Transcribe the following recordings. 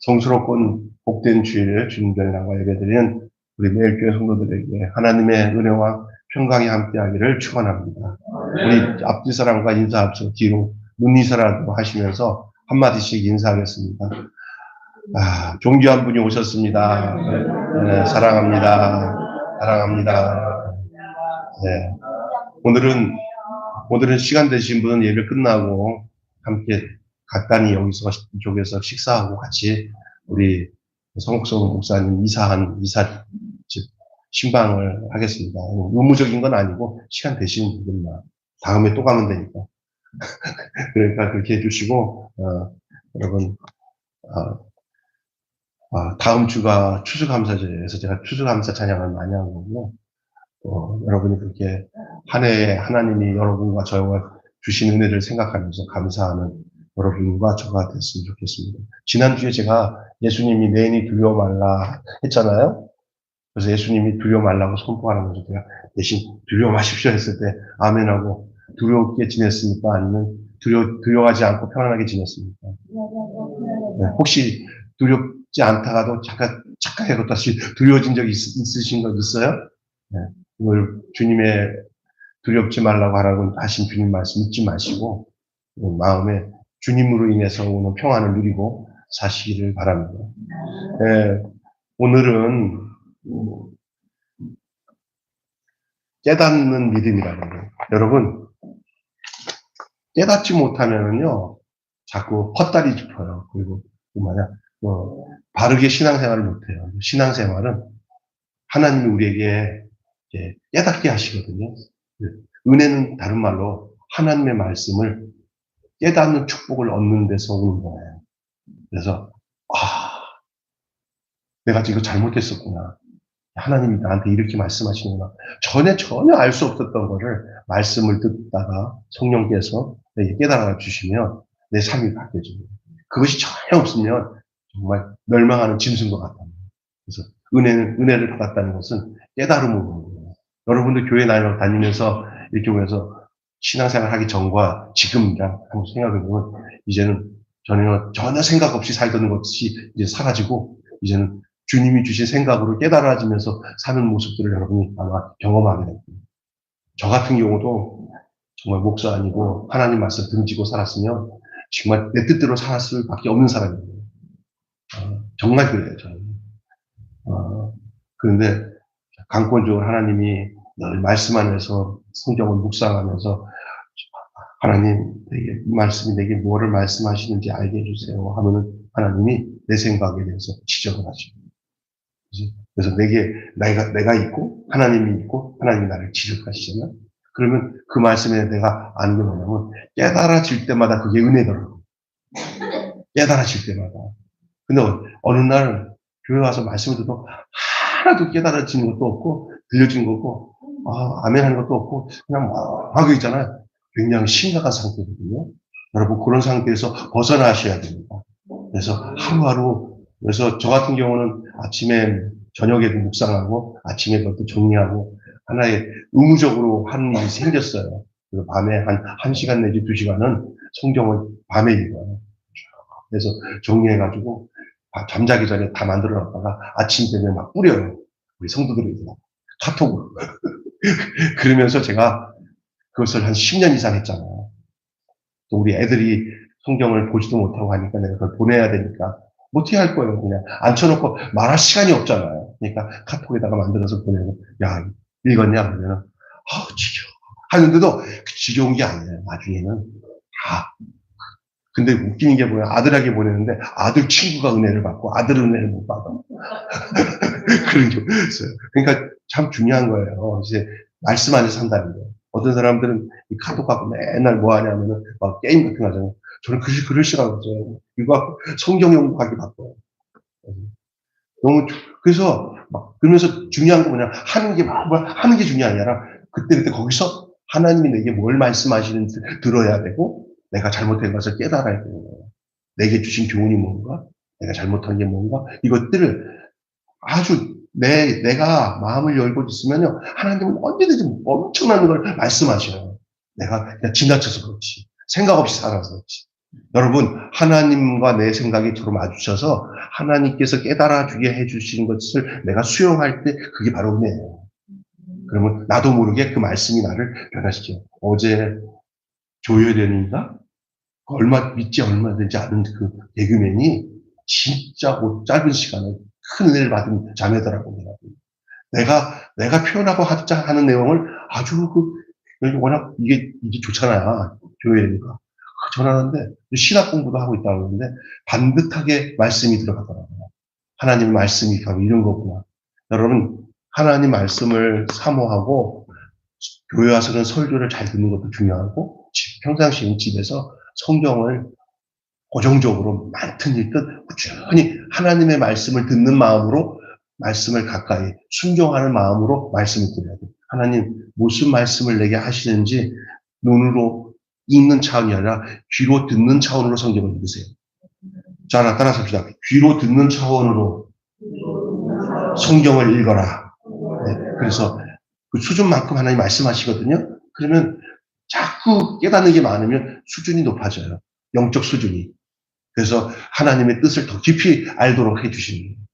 성스럽고 복된 주일을 주님 전에 나와 예배드리는 우리 매일교회 성도들에게 하나님의 은혜와 평강이 함께하기를 축원합니다. 우리 앞뒤 사람과 인사 앞서 뒤로 눈이서라도 하시면서 한마디씩 인사하겠습니다. 존귀한 분이 오셨습니다. 네, 사랑합니다. 사랑합니다. 네. 오늘은 시간 되신 분은 예배 끝나고 함께 간단히 여기서 이쪽에서 식사하고 같이 우리 성옥성 목사님 이사집 신방을 하겠습니다. 의무적인 건 아니고 시간 되시는 분들만 다음에 또 가면 되니까 그러니까 그렇게 해주시고 여러분 다음 주가 추수감사절에서 제가 추수감사 찬양을 많이 한 거고요. 여러분이 그렇게 한 해에 하나님이 여러분과 저와 주신 은혜를 생각하면서 감사하는 여러분과 저가 됐으면 좋겠습니다. 지난주에 제가 예수님이 내 인이 두려워 말라 했잖아요. 그래서 예수님이 두려워 말라고 선포하면서 제가 대신 두려워 마십시오 했을 때 아멘하고 두렵게 지냈습니까? 아니면 두려워하지 않고 편안하게 지냈습니까? 네, 혹시 두렵지 않다가도 착각해서 다시 두려워진 적 있으신 거 있어요? 네, 오늘 주님의 두렵지 말라고 하라고 하신 주님 말씀 잊지 마시고 마음에 주님으로 인해서 오는 평안을 누리고 사시기를 바랍니다. 네, 오늘은 깨닫는 믿음이라는 거예요. 여러분 깨닫지 못하면은요 자꾸 헛다리 짚어요. 그리고 바르게 신앙생활을 못해요. 신앙생활은 하나님이 우리에게 깨닫게 하시거든요. 은혜는 다른 말로 하나님의 말씀을 깨닫는 축복을 얻는 데서 오는 거예요. 그래서 내가 이거 잘못했었구나. 하나님이 나한테 이렇게 말씀하시는구나. 전혀 알 수 없었던 거를 말씀을 듣다가 성령께서 내게 깨달아 주시면 내 삶이 바뀌어집니다. 그것이 전혀 없으면 정말 멸망하는 짐승과 같다. 그래서 은혜를 받았다는 것은 깨달음으로 오는 거예요. 여러분들 교회 다니면서 이렇게 보면서 신앙생활 하기 전과 지금이랑 한번 생각해보면 이제는 전혀 생각 없이 살던 것이 이제 사라지고 이제는 주님이 주신 생각으로 깨달아지면서 사는 모습들을 여러분이 아마 경험하게 될 거예요. 저 같은 경우도 정말 목사 아니고 하나님 말씀 등지고 살았으면 정말 내 뜻대로 살 수밖에 없는 사람이에요. 정말 그래요, 저는. 그런데 강권적으로 하나님이 늘 말씀 안에서 성경을 묵상하면서 하나님, 이 말씀이 내게 뭐를 말씀하시는지 알게 해주세요 하면은 하나님이 내 생각에 대해서 지적을 하시고 그래서 내가 있고 하나님이 있고 하나님이 나를 지적하시잖아요. 그러면 그 말씀에 내가 아는 게 뭐냐면 깨달아질 때마다 그게 은혜더라고요. 깨달아질 때마다. 근데 어느 날 교회 와서 말씀을 듣고 하나도 깨달아지는 것도 없고 들려진 거고 아멘 하는 것도 없고 그냥 막 하고 있잖아요. 굉장히 심각한 상태거든요. 여러분 그런 상태에서 벗어나셔야 됩니다. 그래서 하루하루 그래서 저 같은 경우는 아침에 저녁에도 묵상하고 아침에 그것도 정리하고 하나의 의무적으로 하는 일이 생겼어요. 그래서 밤에 한 1시간 내지 2시간은 성경을 밤에 읽어요. 그래서 정리해가지고 잠자기 전에 다 만들어놨다가 아침 되면 막 뿌려요. 우리 성도들이 카톡으로. 그러면서 제가 그것을 한 10년 이상 했잖아요. 또 우리 애들이 성경을 보지도 못하고 하니까 내가 그걸 보내야 되니까 어떻게 할 거예요. 그냥 앉혀놓고 말할 시간이 없잖아요. 그러니까 카톡에다가 만들어서 보내고 야 읽었냐 그러면 지겨워 하는데도 지겨운 게 아니에요. 나중에는 근데 웃기는 게 뭐야 아들에게 보내는데 아들 친구가 은혜를 받고 아들은 은혜를 못 받아. 그런 게 있어요. 그러니까 참 중요한 거예요. 이제 말씀 안에서 산다는 거예요. 어떤 사람들은 이 카톡 갖고 맨날 뭐 하냐면은 막 게임 같은 거 하잖아요. 저는 그럴 시간 없어요. 이거 갖고 성경 연구하기 바빠요. 너무 그래서 막 그러면서 중요한 거 뭐냐 하는 게 중요한 게 아니라 그때 거기서 하나님이 내게 뭘 말씀하시는지 들어야 되고 내가 잘못한 것을 깨달아야 되는 거예요. 내게 주신 교훈이 뭔가 내가 잘못한 게 뭔가 이것들을 아주 내가 마음을 열고 있으면요 하나님은 언제든지 엄청난 걸 말씀하셔요. 내가 그냥 지나쳐서 그렇지 생각 없이 살아서 그렇지 여러분, 하나님과 내 생각이 서로 마주쳐서 하나님께서 깨달아주게 해주신 것을 내가 수용할 때 그게 바로 은혜예요. 그러면 나도 모르게 그 말씀이 나를 변화시켜요. 어제 조여련인가? 믿지 얼마 되지 않은 그 개그맨이 진짜 짧은 시간에 큰 은혜를 받은 자매더라고요. 내가 표현하고 하는 내용을 아주 워낙 이게 좋잖아요. 교회니까. 전하는데 신학 공부도 하고 있다고 하는데 반듯하게 말씀이 들어가더라고요. 하나님 말씀이 이런 거구나. 여러분, 하나님 말씀을 사모하고 교회 와서는 설교를 잘 듣는 것도 중요하고 평상시에 집에서 성경을 고정적으로 많든 일든 꾸준히 하나님의 말씀을 듣는 마음으로 말씀을 가까이 순종하는 마음으로 말씀을 드려야 돼요. 하나님 무슨 말씀을 내게 하시는지 눈으로 읽는 차원이 아니라 귀로 듣는 차원으로 성경을 읽으세요. 자, 따라서 합시다. 귀로 듣는 차원으로 성경을 읽어라. 네, 그래서 그 수준만큼 하나님 말씀하시거든요. 그러면 자꾸 깨닫는 게 많으면 수준이 높아져요. 영적 수준이. 그래서 하나님의 뜻을 더 깊이 알도록 해주시는 거예요.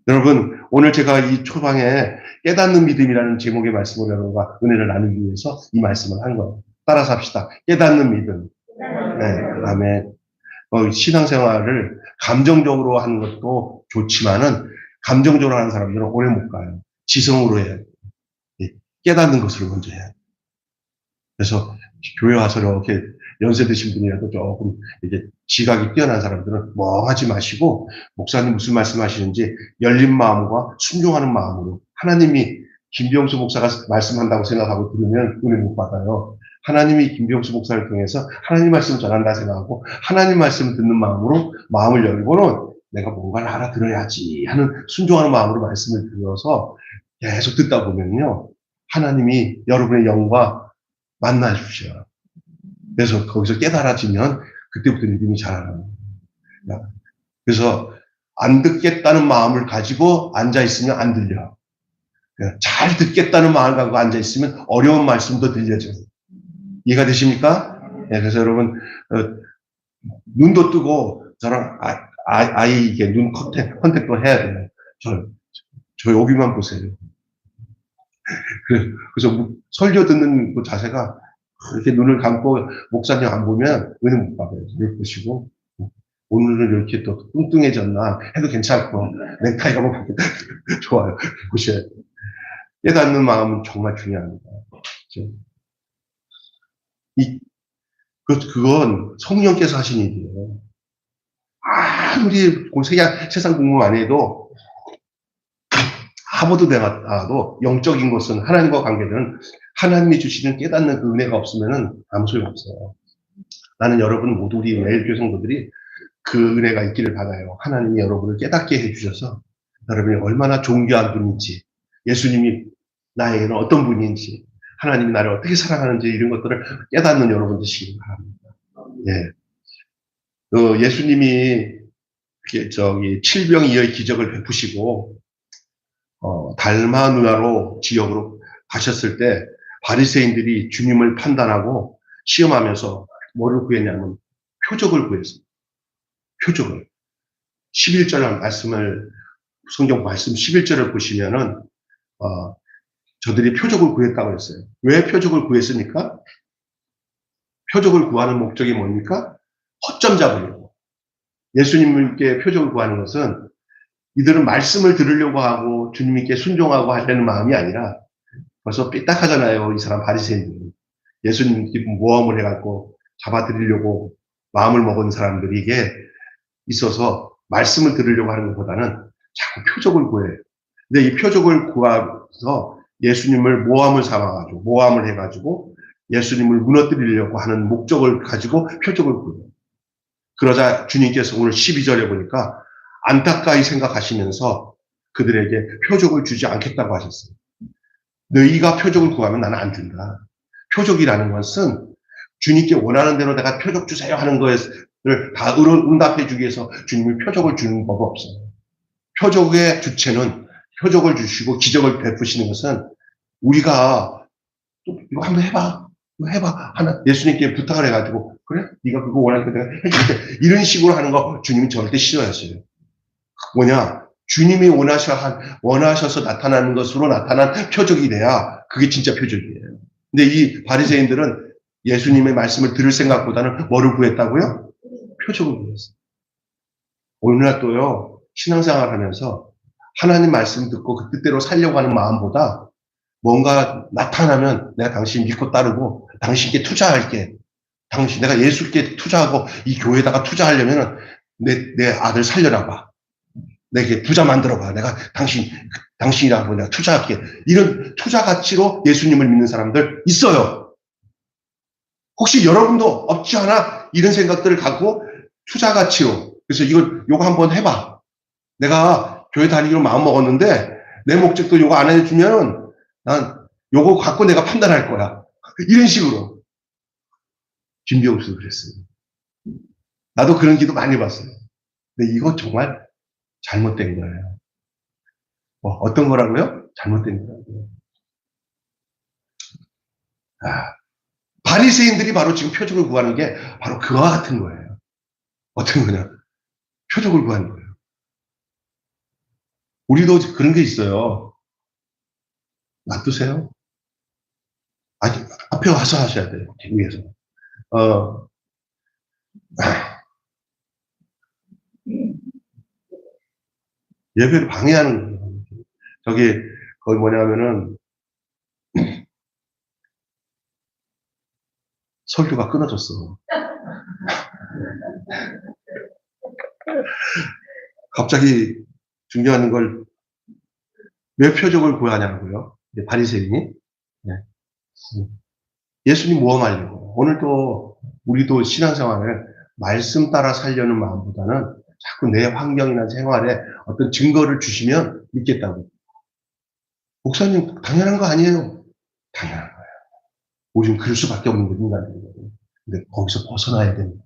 여러분, 오늘 제가 이 초방에 깨닫는 믿음이라는 제목의 말씀을 여러분과 은혜를 나누기 위해서 이 말씀을 한 거예요. 따라서 합시다. 깨닫는 믿음. 네, 그 다음에 신앙생활을 감정적으로 하는 것도 좋지만은 감정적으로 하는 사람들은 오래 못 가요. 지성으로 해야 돼요. 깨닫는 것을 먼저 해야 돼요. 그래서 교회 와서 이렇게 연세 드신 분이라도 조금 이게 지각이 뛰어난 사람들은 멍하지 마시고 목사님 무슨 말씀하시는지 열린 마음과 순종하는 마음으로 하나님이 김병수 목사가 말씀한다고 생각하고 들으면 은혜 못 받아요. 하나님이 김병수 목사를 통해서 하나님 말씀을 전한다 생각하고 하나님 말씀을 듣는 마음으로 마음을 열고는 내가 뭔가를 알아들어야지 하는 순종하는 마음으로 말씀을 들어서 계속 듣다 보면요. 하나님이 여러분의 영과 만나 주셔요. 그래서 거기서 깨달아지면 그때부터 믿음이 자라나요. 그래서 안 듣겠다는 마음을 가지고 앉아있으면 안 들려. 잘 듣겠다는 마음을 가지고 앉아있으면 어려운 말씀도 들려져요. 이해가 되십니까? 네, 그래서 여러분 눈도 뜨고 저랑 아이 이게 눈 컨택도 해야 돼요. 저 여기만 보세요. 그래서 설교 듣는 그 자세가 이렇게 눈을 감고 목사님 안 보면 은혜 못 받아요. 이렇게 보시고 오늘은 이렇게 또 뚱뚱해졌나 해도 괜찮고 넥타이가 뭐 좋아요. 보셔야 돼요. 깨닫는 마음은 정말 중요합니다. 그건 성령께서 하신 일이에요. 아무리 세상 공부 많이 해도 하버드 대학도 영적인 것은 하나님과 관계는 하나님이 주시는 깨닫는 그 은혜가 없으면 아무 소용없어요. 나는 여러분 모두 우리 매일교회 성도들이 그 은혜가 있기를 바라요. 하나님이 여러분을 깨닫게 해주셔서 여러분이 얼마나 존귀한 분인지 예수님이 나에게는 어떤 분인지 하나님이 나를 어떻게 사랑하는지 이런 것들을 깨닫는 여러분 되시기 바랍니다. 예. 예수님이 칠병이의 기적을 베푸시고 달마누아로 지역으로 가셨을 때 바리새인들이 주님을 판단하고 시험하면서 뭐를 구했냐면 표적을 구했습니다. 표적을. 11절 말씀을 성경 말씀 11절을 보시면은 저들이 표적을 구했다고 했어요. 왜 표적을 구했습니까? 표적을 구하는 목적이 뭡니까? 허점 잡으려고. 예수님께 표적을 구하는 것은 이들은 말씀을 들으려고 하고 주님께 순종하고 하려는 마음이 아니라 벌써 삐딱하잖아요. 이 사람 바리새인들은. 예수님께 모험을 해갖고 잡아들이려고 마음을 먹은 사람들에게 있어서 말씀을 들으려고 하는 것보다는 자꾸 표적을 구해요. 근데 이 표적을 구해서 예수님을 모함을 삼아가지고 모함을 해가지고 예수님을 무너뜨리려고 하는 목적을 가지고 표적을 구해요. 그러자 주님께서 오늘 12절에 보니까 안타까이 생각하시면서 그들에게 표적을 주지 않겠다고 하셨어요. 너희가 표적을 구하면 나는 안 준다. 표적이라는 것은 주님께 원하는 대로 내가 표적 주세요 하는 것을 다 응답해 주기 위해서 주님이 표적을 주는 법 없어요. 표적의 주체는 표적을 주시고 기적을 베푸시는 것은 우리가 또 이거 한번 해봐. 해봐. 예수님께 부탁을 해가지고, 그래? 네가 그거 원하니까 내가 해줄게. 이런 식으로 하는 거 주님은 절대 싫어하세요. 뭐냐? 주님이 원하셔서 나타나는 것으로 나타난 표적이 돼야 그게 진짜 표적이에요. 근데 이 바리새인들은 예수님의 말씀을 들을 생각보다는 뭐를 구했다고요? 표적을 구했어요. 오늘날 또요, 신앙생활 하면서 하나님 말씀 듣고 그 뜻대로 살려고 하는 마음보다 뭔가 나타나면 내가 당신 믿고 따르고 당신께 투자할게. 내가 예수께 투자하고 이 교회에다가 투자하려면 내 아들 살려놔봐. 내게 부자 만들어봐. 내가 당신이라고 내가 투자할게. 이런 투자 가치로 예수님을 믿는 사람들 있어요. 혹시 여러분도 없지 않아? 이런 생각들을 갖고 투자 가치로. 그래서 요거 한번 해봐. 내가 교회 다니기로 마음 먹었는데 내 목적도 요거 안 해주면 난 요거 갖고 내가 판단할 거야. 이런 식으로. 김병수도 그랬어요. 나도 그런 기도 많이 봤어요. 근데 이거 정말 잘못된 거예요. 어떤 거라고요? 잘못된 거라고요. 바리새인들이 바로 지금 표적을 구하는 게 바로 그와 같은 거예요. 어떤 거냐? 표적을 구하는 거예요. 우리도 그런 게 있어요. 놔두세요. 아니, 앞에 와서 하셔야 돼요. 위에서. 예배를 방해하는 거예요. 거기 뭐냐면은, 설교가 끊어졌어. 갑자기 중요한 걸 왜 표적을 구하냐고요? 바리새인이. 네. 예수님 모험하려고. 오늘도 우리도 신앙생활을 말씀 따라 살려는 마음보다는 자꾸 내 환경이나 생활에 어떤 증거를 주시면 믿겠다고. 목사님 당연한 거 아니에요. 당연한 거예요. 우리는 그럴 수밖에 없는 거예요. 인간들은. 근데 거기서 벗어나야 됩니다.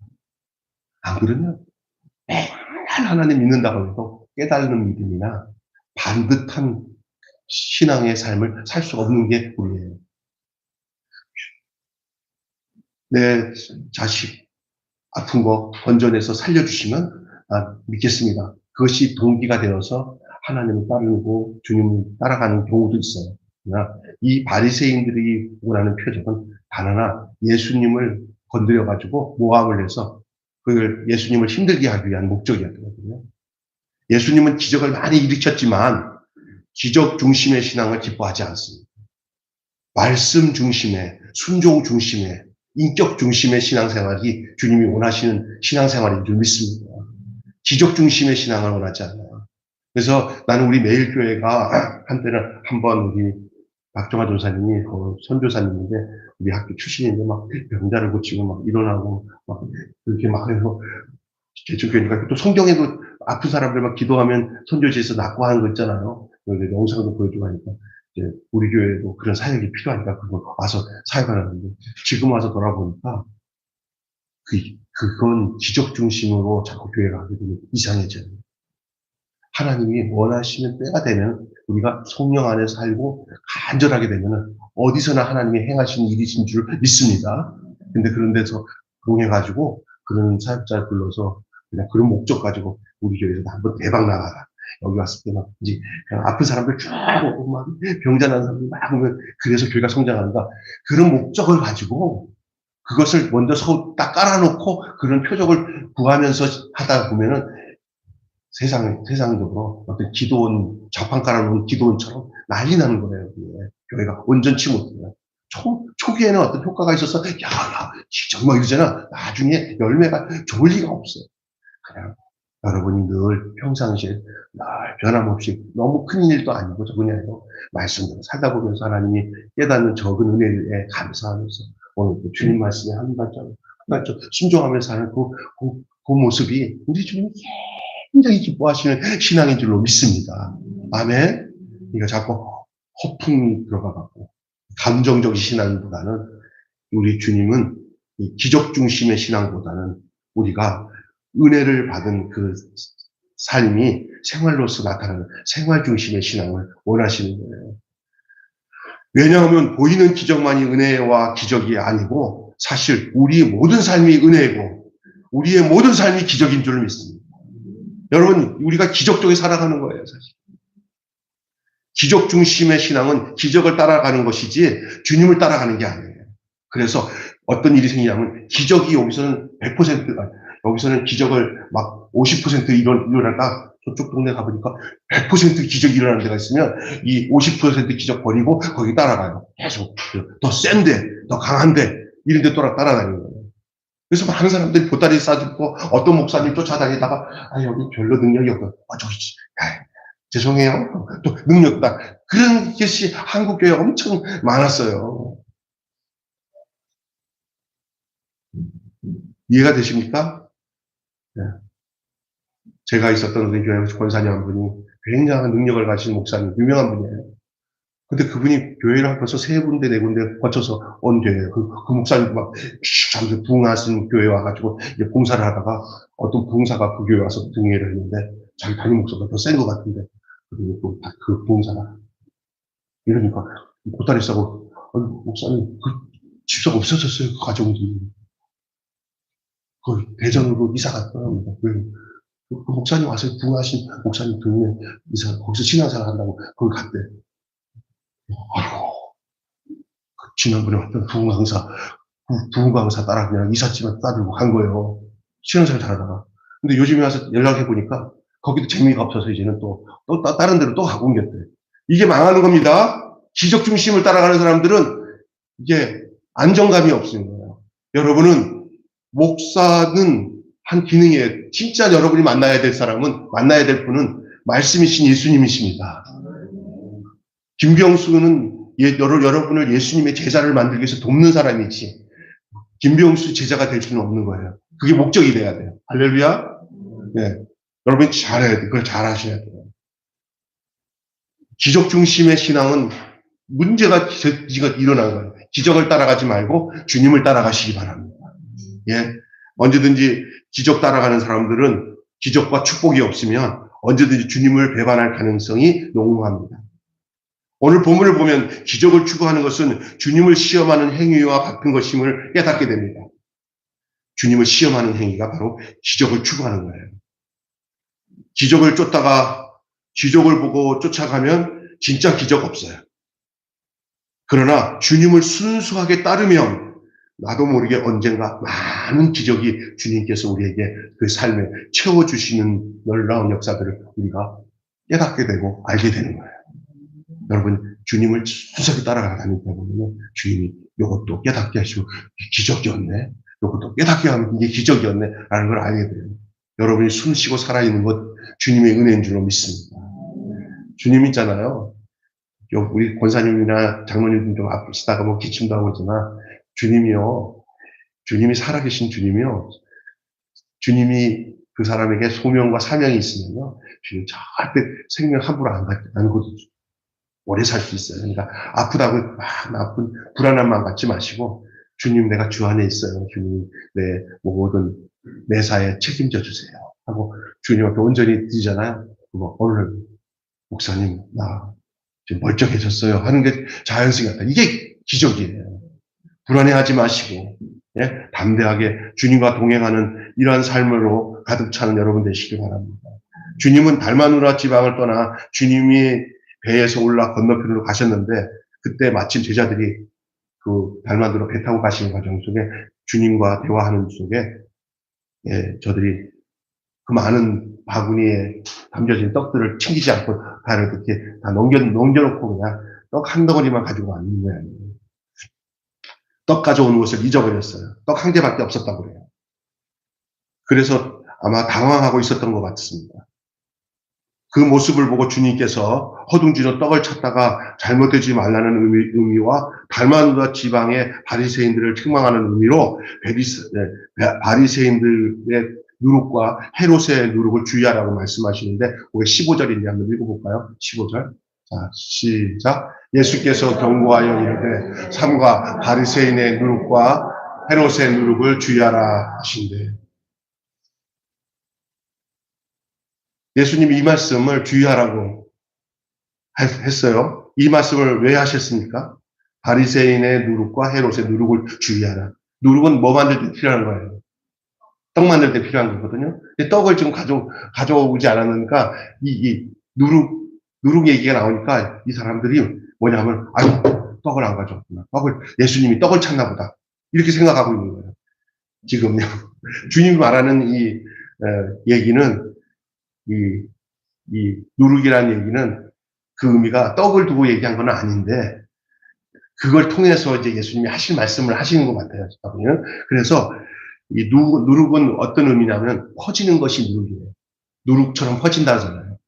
안 그러면 맨날 하나님 믿는다고 해도 깨달는 믿음이나 반듯한 신앙의 삶을 살 수 없는 게 우리예요. 내 자식 아픈 거 건져내서 살려주시면 믿겠습니다. 그것이 동기가 되어서 하나님을 따르고 주님을 따라가는 경우도 있어요. 그러나 이 바리새인들이 원하는 표적은 단 하나, 예수님을 건드려가지고 모함을 해서 그걸 예수님을 힘들게 하기 위한 목적이었거든요. 예수님은 기적을 많이 일으켰지만 기적 중심의 신앙을 기뻐하지 않습니다. 말씀 중심의, 순종 중심의, 인격 중심의 신앙생활이 주님이 원하시는 신앙생활인 줄 믿습니다. 기적 중심의 신앙을 원하지 않아요. 그래서 나는 우리 매일교회가 한때는 한번 우리 박정화 전사님이 선교사님인데 우리 학교 출신인데 막 병자를 고치고 막 일어나고 막 이렇게 막 해서 개척교회니까 또 성경에도 아픈 사람들 막 기도하면 선교지에서 낫고 하는 거 있잖아요. 영상도 보여주고 하니까 이제 우리 교회에도 그런 사역이 필요하니까 그거 와서 사역하는데 지금 와서 돌아보니까 그건 기적 중심으로 자꾸 교회가 하게 되면 이상해져요. 하나님이 원하시는 때가 되면 우리가 성령 안에 살고 간절하게 되면 어디서나 하나님이 행하시는 일이신 줄 믿습니다. 근데 그런 데서 동해가지고 그런 사역자를 불러서 그냥 그런 목적 가지고 우리 교회에서 한번 대박 나가라. 여기 왔을 때 막 이제 그냥 아픈 사람들 쭉 오고 막 병자 난 사람들 막 오면 그래서 교회가 성장한다. 그런 목적을 가지고 그것을 먼저 딱 깔아놓고 그런 표적을 구하면서 하다 보면은 세상적으로 어떤 기도원, 좌판 깔아놓은 기도원처럼 난리 나는 거예요. 교회가 온전치 못해요. 초기에는 어떤 효과가 있어서, 정말 이러잖아. 나중에 열매가 좋을 리가 없어요. 그냥 여러분이 늘 평상시에 늘 변함없이 너무 큰 일도 아니고 적은 일도 말씀대로 살다 보면서 하나님이 깨닫는 적은 은혜에 감사하면서 오늘 주님 말씀에 한 발짝 순종하면서 하는 그 모습이 우리 주님이 굉장히 기뻐하시는 신앙인 줄로 믿습니다. 아멘. 이거 자꾸 허풍이 들어가갖고 감정적인 신앙보다는 우리 주님은 이 기적 중심의 신앙보다는 우리가 은혜를 받은 그 삶이 생활로서 나타나는 생활 중심의 신앙을 원하시는 거예요. 왜냐하면 보이는 기적만이 은혜와 기적이 아니고 사실 우리의 모든 삶이 은혜이고 우리의 모든 삶이 기적인 줄 믿습니다. 여러분, 우리가 기적 속에 살아가는 거예요, 사실. 기적 중심의 신앙은 기적을 따라가는 것이지 주님을 따라가는 게 아니에요. 그래서 어떤 일이 생기냐면 기적이 여기서는 100%, 여기서는 기적을 막 50% 일어나다 저쪽 동네 가보니까 100% 기적이 일어나는 데가 있으면 이 50% 기적 버리고 거기 따라가요. 계속. 더 센데, 더 강한데, 이런 데 따라다니는 거예요. 그래서 많은 사람들이 보따리 싸들고 어떤 목사님 쫓아다니다가 여기 별로 능력이 없고 저기 죄송해요. 또 능력다. 그런 것이 한국 교회에 엄청 많았어요. 이해가 되십니까? 네. 제가 있었던 우리 교회 권사님 한 분이 굉장한 능력을 가진 목사님, 유명한 분이에요. 근데 그분이 교회를 벌써 3군데, 4군데 거쳐서 온 교회예요. 그 목사님 막, 잠시 부흥하신 교회 와가지고 이제 봉사를 하다가 어떤 부흥사가 그 교회 와서 등회를 했는데 자기 담임 목사가 더 센 것 같은데 그 부흥사가 이러니까 보따리 싸고 목사님 그 집사가 없어졌어요. 그 가정들이. 그 대전으로 이사 갔더라고요. 그 목사님 와서 부흥하신 목사님 등에 이사 거기서 신앙생활 한다고 거기 갔대. 아이고, 지난번에 왔던 부흥강사 따라 그냥 이삿짐을 따들고 간 거예요. 신앙생활 잘하다가. 근데 요즘에 와서 연락해보니까 거기도 재미가 없어서 이제는 또 다른 데로 또 가고 옮겼대. 이게 망하는 겁니다. 기적 중심을 따라가는 사람들은 이게 안정감이 없는 거예요. 여러분은 목사는 한 기능이에요. 진짜 여러분이 만나야 될 사람은, 만나야 될 분은 말씀이신 예수님이십니다. 김병수는 여러분을 예수님의 제자를 만들기 위해서 돕는 사람이지 김병수 제자가 될 수는 없는 거예요. 그게 목적이 돼야 돼요. 할렐루야. 네. 여러분이 잘해야 돼요. 그걸 잘 하셔야 돼요. 기적 중심의 신앙은 문제가 일어난 거예요. 기적을 따라가지 말고 주님을 따라가시기 바랍니다. 예. 언제든지 기적 따라가는 사람들은 기적과 축복이 없으면 언제든지 주님을 배반할 가능성이 농후합니다. 오늘 본문을 보면 기적을 추구하는 것은 주님을 시험하는 행위와 같은 것임을 깨닫게 됩니다. 주님을 시험하는 행위가 바로 기적을 추구하는 거예요. 기적을 쫓다가 기적을 보고 쫓아가면 진짜 기적 없어요. 그러나 주님을 순수하게 따르면 나도 모르게 언젠가 많은 기적이 주님께서 우리에게 그 삶에 채워주시는 놀라운 역사들을 우리가 깨닫게 되고 알게 되는 거예요. 여러분, 주님을 순수하게 따라가다니다 보면 주님이 이것도 깨닫게 하시고 기적이었네. 이것도 깨닫게 하면 이게 기적이었네. 라는 걸 알게 돼요. 여러분이 숨쉬고 살아있는 것 주님의 은혜인 줄로 믿습니다. 주님 있잖아요. 우리 권사님이나 장로님들 좀 아프시다가 뭐 기침도 하고 있지만 주님이 살아계신 주님이요. 주님이 그 사람에게 소명과 사명이 있으면요. 주님 절대 생명 함부로 안 거두죠. 오래 살 수 있어요. 그러니까 아프다고 나쁜 불안한 마음 갖지 마시고 주님 내가 주 안에 있어요. 주님 내 모든 매사에 책임져 주세요. 하고 주님 앞에 온전히 드리잖아요. 오늘 목사님 나 지금 멀쩡해졌어요. 하는 게 자연스럽다. 이게 기적이에요. 불안해하지 마시고 담대하게 주님과 동행하는 이러한 삶으로 가득 차는 여러분 되시기 바랍니다. 주님은 달마누라 지방을 떠나 주님이 배에서 올라 건너편으로 가셨는데 그때 마침 제자들이 그 달마누라 배 타고 가시는 과정 속에 주님과 대화하는 속에 저들이 그 많은 바구니에 담겨진 떡들을 챙기지 않고 다를 그렇게 다 넘겨놓고 그냥 떡 한 덩어리만 가지고 왔는 거예요. 떡 가져오는 것을 잊어버렸어요. 떡 한 개밖에 없었다고 그래요. 그래서 아마 당황하고 있었던 것 같습니다. 그 모습을 보고 주님께서 허둥지는 떡을 찾다가 잘못되지 말라는 의미와 달마누라 지방의 바리새인들을 책망하는 의미로 바리새인들의 누룩과 헤롯의 누룩을 주의하라고 말씀하시는데 그게 15절인데 한번 읽어볼까요? 15절. 자, 시작. 예수께서 경고하여 이르되 삼가 바리새인의 누룩과 헤롯의 누룩을 주의하라 하신대. 예수님이 이 말씀을 주의하라고 했어요. 이 말씀을 왜 하셨습니까? 바리새인의 누룩과 헤롯의 누룩을 주의하라. 누룩은 뭐 만들 때 필요한 거예요? 떡 만들 때 필요한 거거든요. 근데 떡을 지금 가져오지 않았으니까 이 누룩 얘기가 나오니까 이 사람들이 뭐냐면, 아유, 떡을 안 가져왔구나. 예수님이 떡을 찾나 보다. 이렇게 생각하고 있는 거예요. 지금요. 주님이 말하는 이 얘기는, 이 누룩이라는 얘기는 그 의미가 떡을 두고 얘기한 건 아닌데, 그걸 통해서 이제 예수님이 하실 말씀을 하시는 것 같아요. 그래서 이 누룩은 어떤 의미냐면 퍼지는 것이 누룩이에요. 누룩처럼 퍼진다 하잖아요.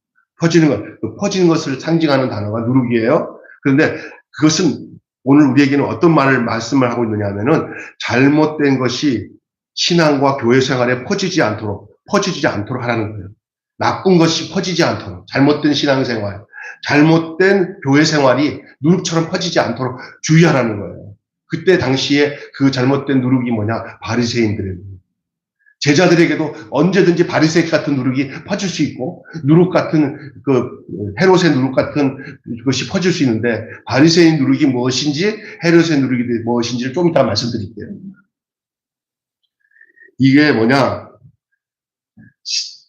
퍼지는 것을 상징하는 단어가 누룩이에요. 그런데 그것은 오늘 우리에게는 어떤 말씀을 하고 있느냐 하면은 잘못된 것이 신앙과 교회 생활에 퍼지지 않도록 하라는 거예요. 나쁜 것이 퍼지지 않도록, 잘못된 신앙생활, 잘못된 교회 생활이 누룩처럼 퍼지지 않도록 주의하라는 거예요. 그때 당시에 그 잘못된 누룩이 뭐냐? 바리새인들의 누룩. 제자들에게도 언제든지 바리새인 같은 누룩이 퍼질 수 있고, 누룩 같은 헤롯의 누룩 같은 것이 퍼질 수 있는데, 바리새인 누룩이 무엇인지 헤롯의 누룩이 무엇인지를 좀 이따 말씀드릴게요. 이게 뭐냐?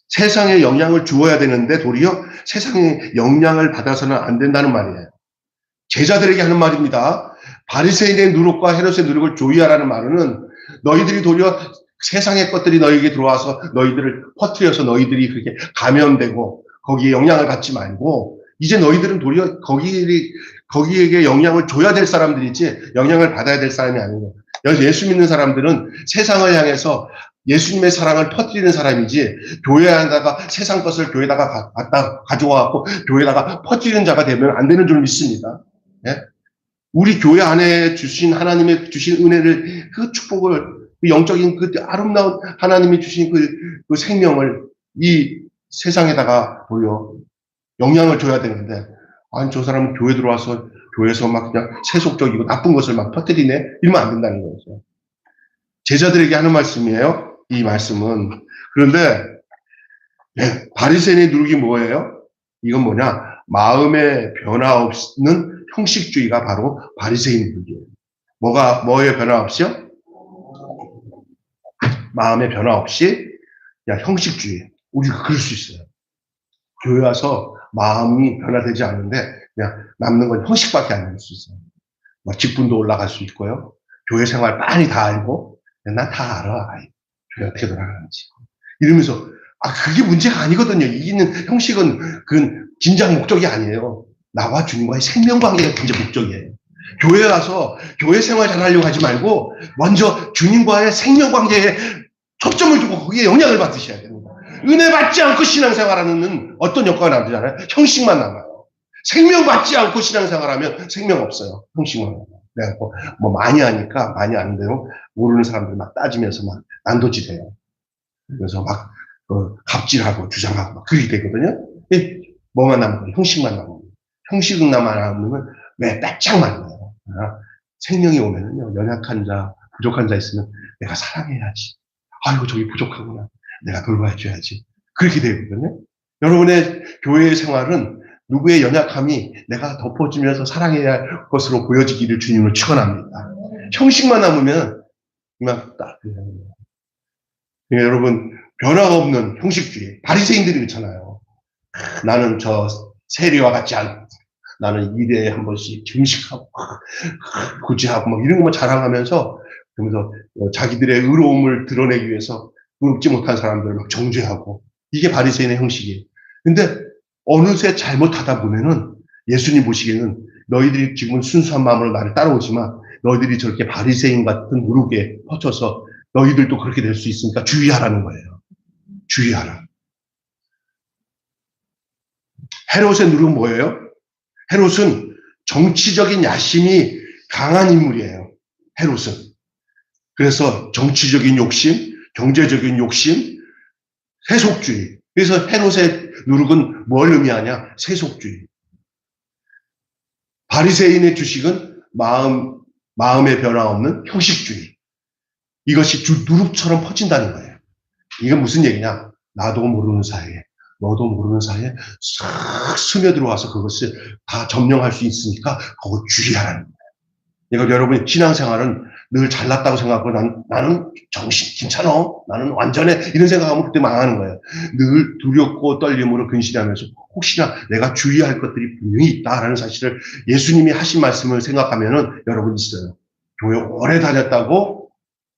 세상에 영향을 주어야 되는데 도리어 세상에 영향을 받아서는 안 된다는 말이에요. 제자들에게 하는 말입니다. 바리새인의 누룩과 헤롯의 누룩을 조의하라는 말은 너희들이 도리어 세상의 것들이 너희에게 들어와서 너희들을 퍼뜨려서 너희들이 그렇게 감염되고 거기에 영향을 받지 말고 이제 너희들은 도리어 거기에게 영향을 줘야 될 사람들이지 영향을 받아야 될 사람이 아니고 예수 믿는 사람들은 세상을 향해서 예수님의 사랑을 퍼뜨리는 사람이지 교회에다가 세상 것을 교회에다가 가져와갖고 교회에다가 퍼뜨리는 자가 되면 안 되는 줄 믿습니다. 예? 우리 교회 안에 주신 하나님의 주신 은혜를 그 축복을 그 영적인 그 아름다운 하나님이 주신 그 생명을 이 세상에다가 보여 영향을 줘야 되는데 아니 저 사람은 교회 들어와서 교회에서 막 그냥 세속적이고 나쁜 것을 막 퍼뜨리네 이러면 안 된다는 거죠. 제자들에게 하는 말씀이에요. 이 말씀은. 그런데 바리새인의 누룩이 뭐예요? 이건 뭐냐? 마음의 변화 없는 형식주의가 바로 바리새인 누룩이에요. 뭐에 변화 없이요? 마음의 변화 없이 그냥 형식주의. 우리가 그럴 수 있어요. 교회 와서 마음이 변화되지 않는데 그냥 남는 건 형식밖에 안 될 수 있어요. 뭐 직분도 올라갈 수 있고요. 교회 생활 많이 다 알고 난 다 알아. 교회 어떻게 돌아가는지. 이러면서 그게 문제가 아니거든요. 이기는 형식은 그건 진작 목적이 아니에요. 나와 주님과의 생명관계가 진짜 목적이에요. 교회 와서 교회 생활 잘하려고 하지 말고 먼저 주님과의 생명관계에 초점을 두고 거기에 영향을 받으셔야 됩니다. 은혜 받지 않고 신앙생활하는 어떤 효과가 남잖아요. 형식만 남아요. 생명 받지 않고 신앙생활하면 생명 없어요. 형식만 남아요. 내가 뭐 많이 하니까 많이 아는 대로 모르는 사람들 막 따지면서 막 난도질해요. 그래서 막 갑질하고 주장하고 막 그렇게 되거든요. 뭐만 남는 형식만 남는 형식만 남으면 매 빼짝만 나요. 생명이 오면은요 연약한 자, 부족한 자 있으면 내가 사랑해야지. 아이고 저기 부족하구나. 내가 돌봐줘야지. 그렇게 되거든요. 여러분의 교회 생활은 누구의 연약함이 내가 덮어주면서 사랑해야 할 것으로 보여지기를 주님을 축원합니다. 형식만 남으면 그냥 딱 여러분 변화가 없는 형식주의. 바리새인들이 그렇잖아요. 나는 저 세리와 같지 않고 나는 1회에 한 번씩 증식하고 구제하고 막 이런 것만 자랑하면서 그러면서 자기들의 의로움을 드러내기 위해서 의롭지 못한 사람들을 막 정죄하고 이게 바리새인의 형식이에요. 근데 어느새 잘못하다 보면은 예수님 보시기에는 너희들이 지금 순수한 마음으로 나를 따라오지만 너희들이 저렇게 바리새인 같은 누룩에 퍼쳐서 너희들도 그렇게 될 수 있으니까 주의하라는 거예요. 주의하라. 헤롯의 누룩은 뭐예요? 헤롯은 정치적인 야심이 강한 인물이에요. 헤롯은. 그래서 정치적인 욕심, 경제적인 욕심, 세속주의. 그래서 헤롯의 누룩은 뭘 의미하냐? 세속주의. 바리새인의 주식은 마음의 변화 없는 형식주의. 이것이 누룩처럼 퍼진다는 거예요. 이게 무슨 얘기냐? 나도 모르는 사이에, 너도 모르는 사이에 싹 스며들어와서 그것을 다 점령할 수 있으니까 그거 주의하라는 거예요. 이거 여러분 신앙생활은 늘 잘났다고 생각하고 나는 정신 괜찮아. 나는 완전해. 이런 생각하면 그때 망하는 거예요. 늘 두렵고 떨림으로 근실하면서 혹시나 내가 주의할 것들이 분명히 있다라는 사실을 예수님이 하신 말씀을 생각하면은 여러분 있어요. 교회 오래 다녔다고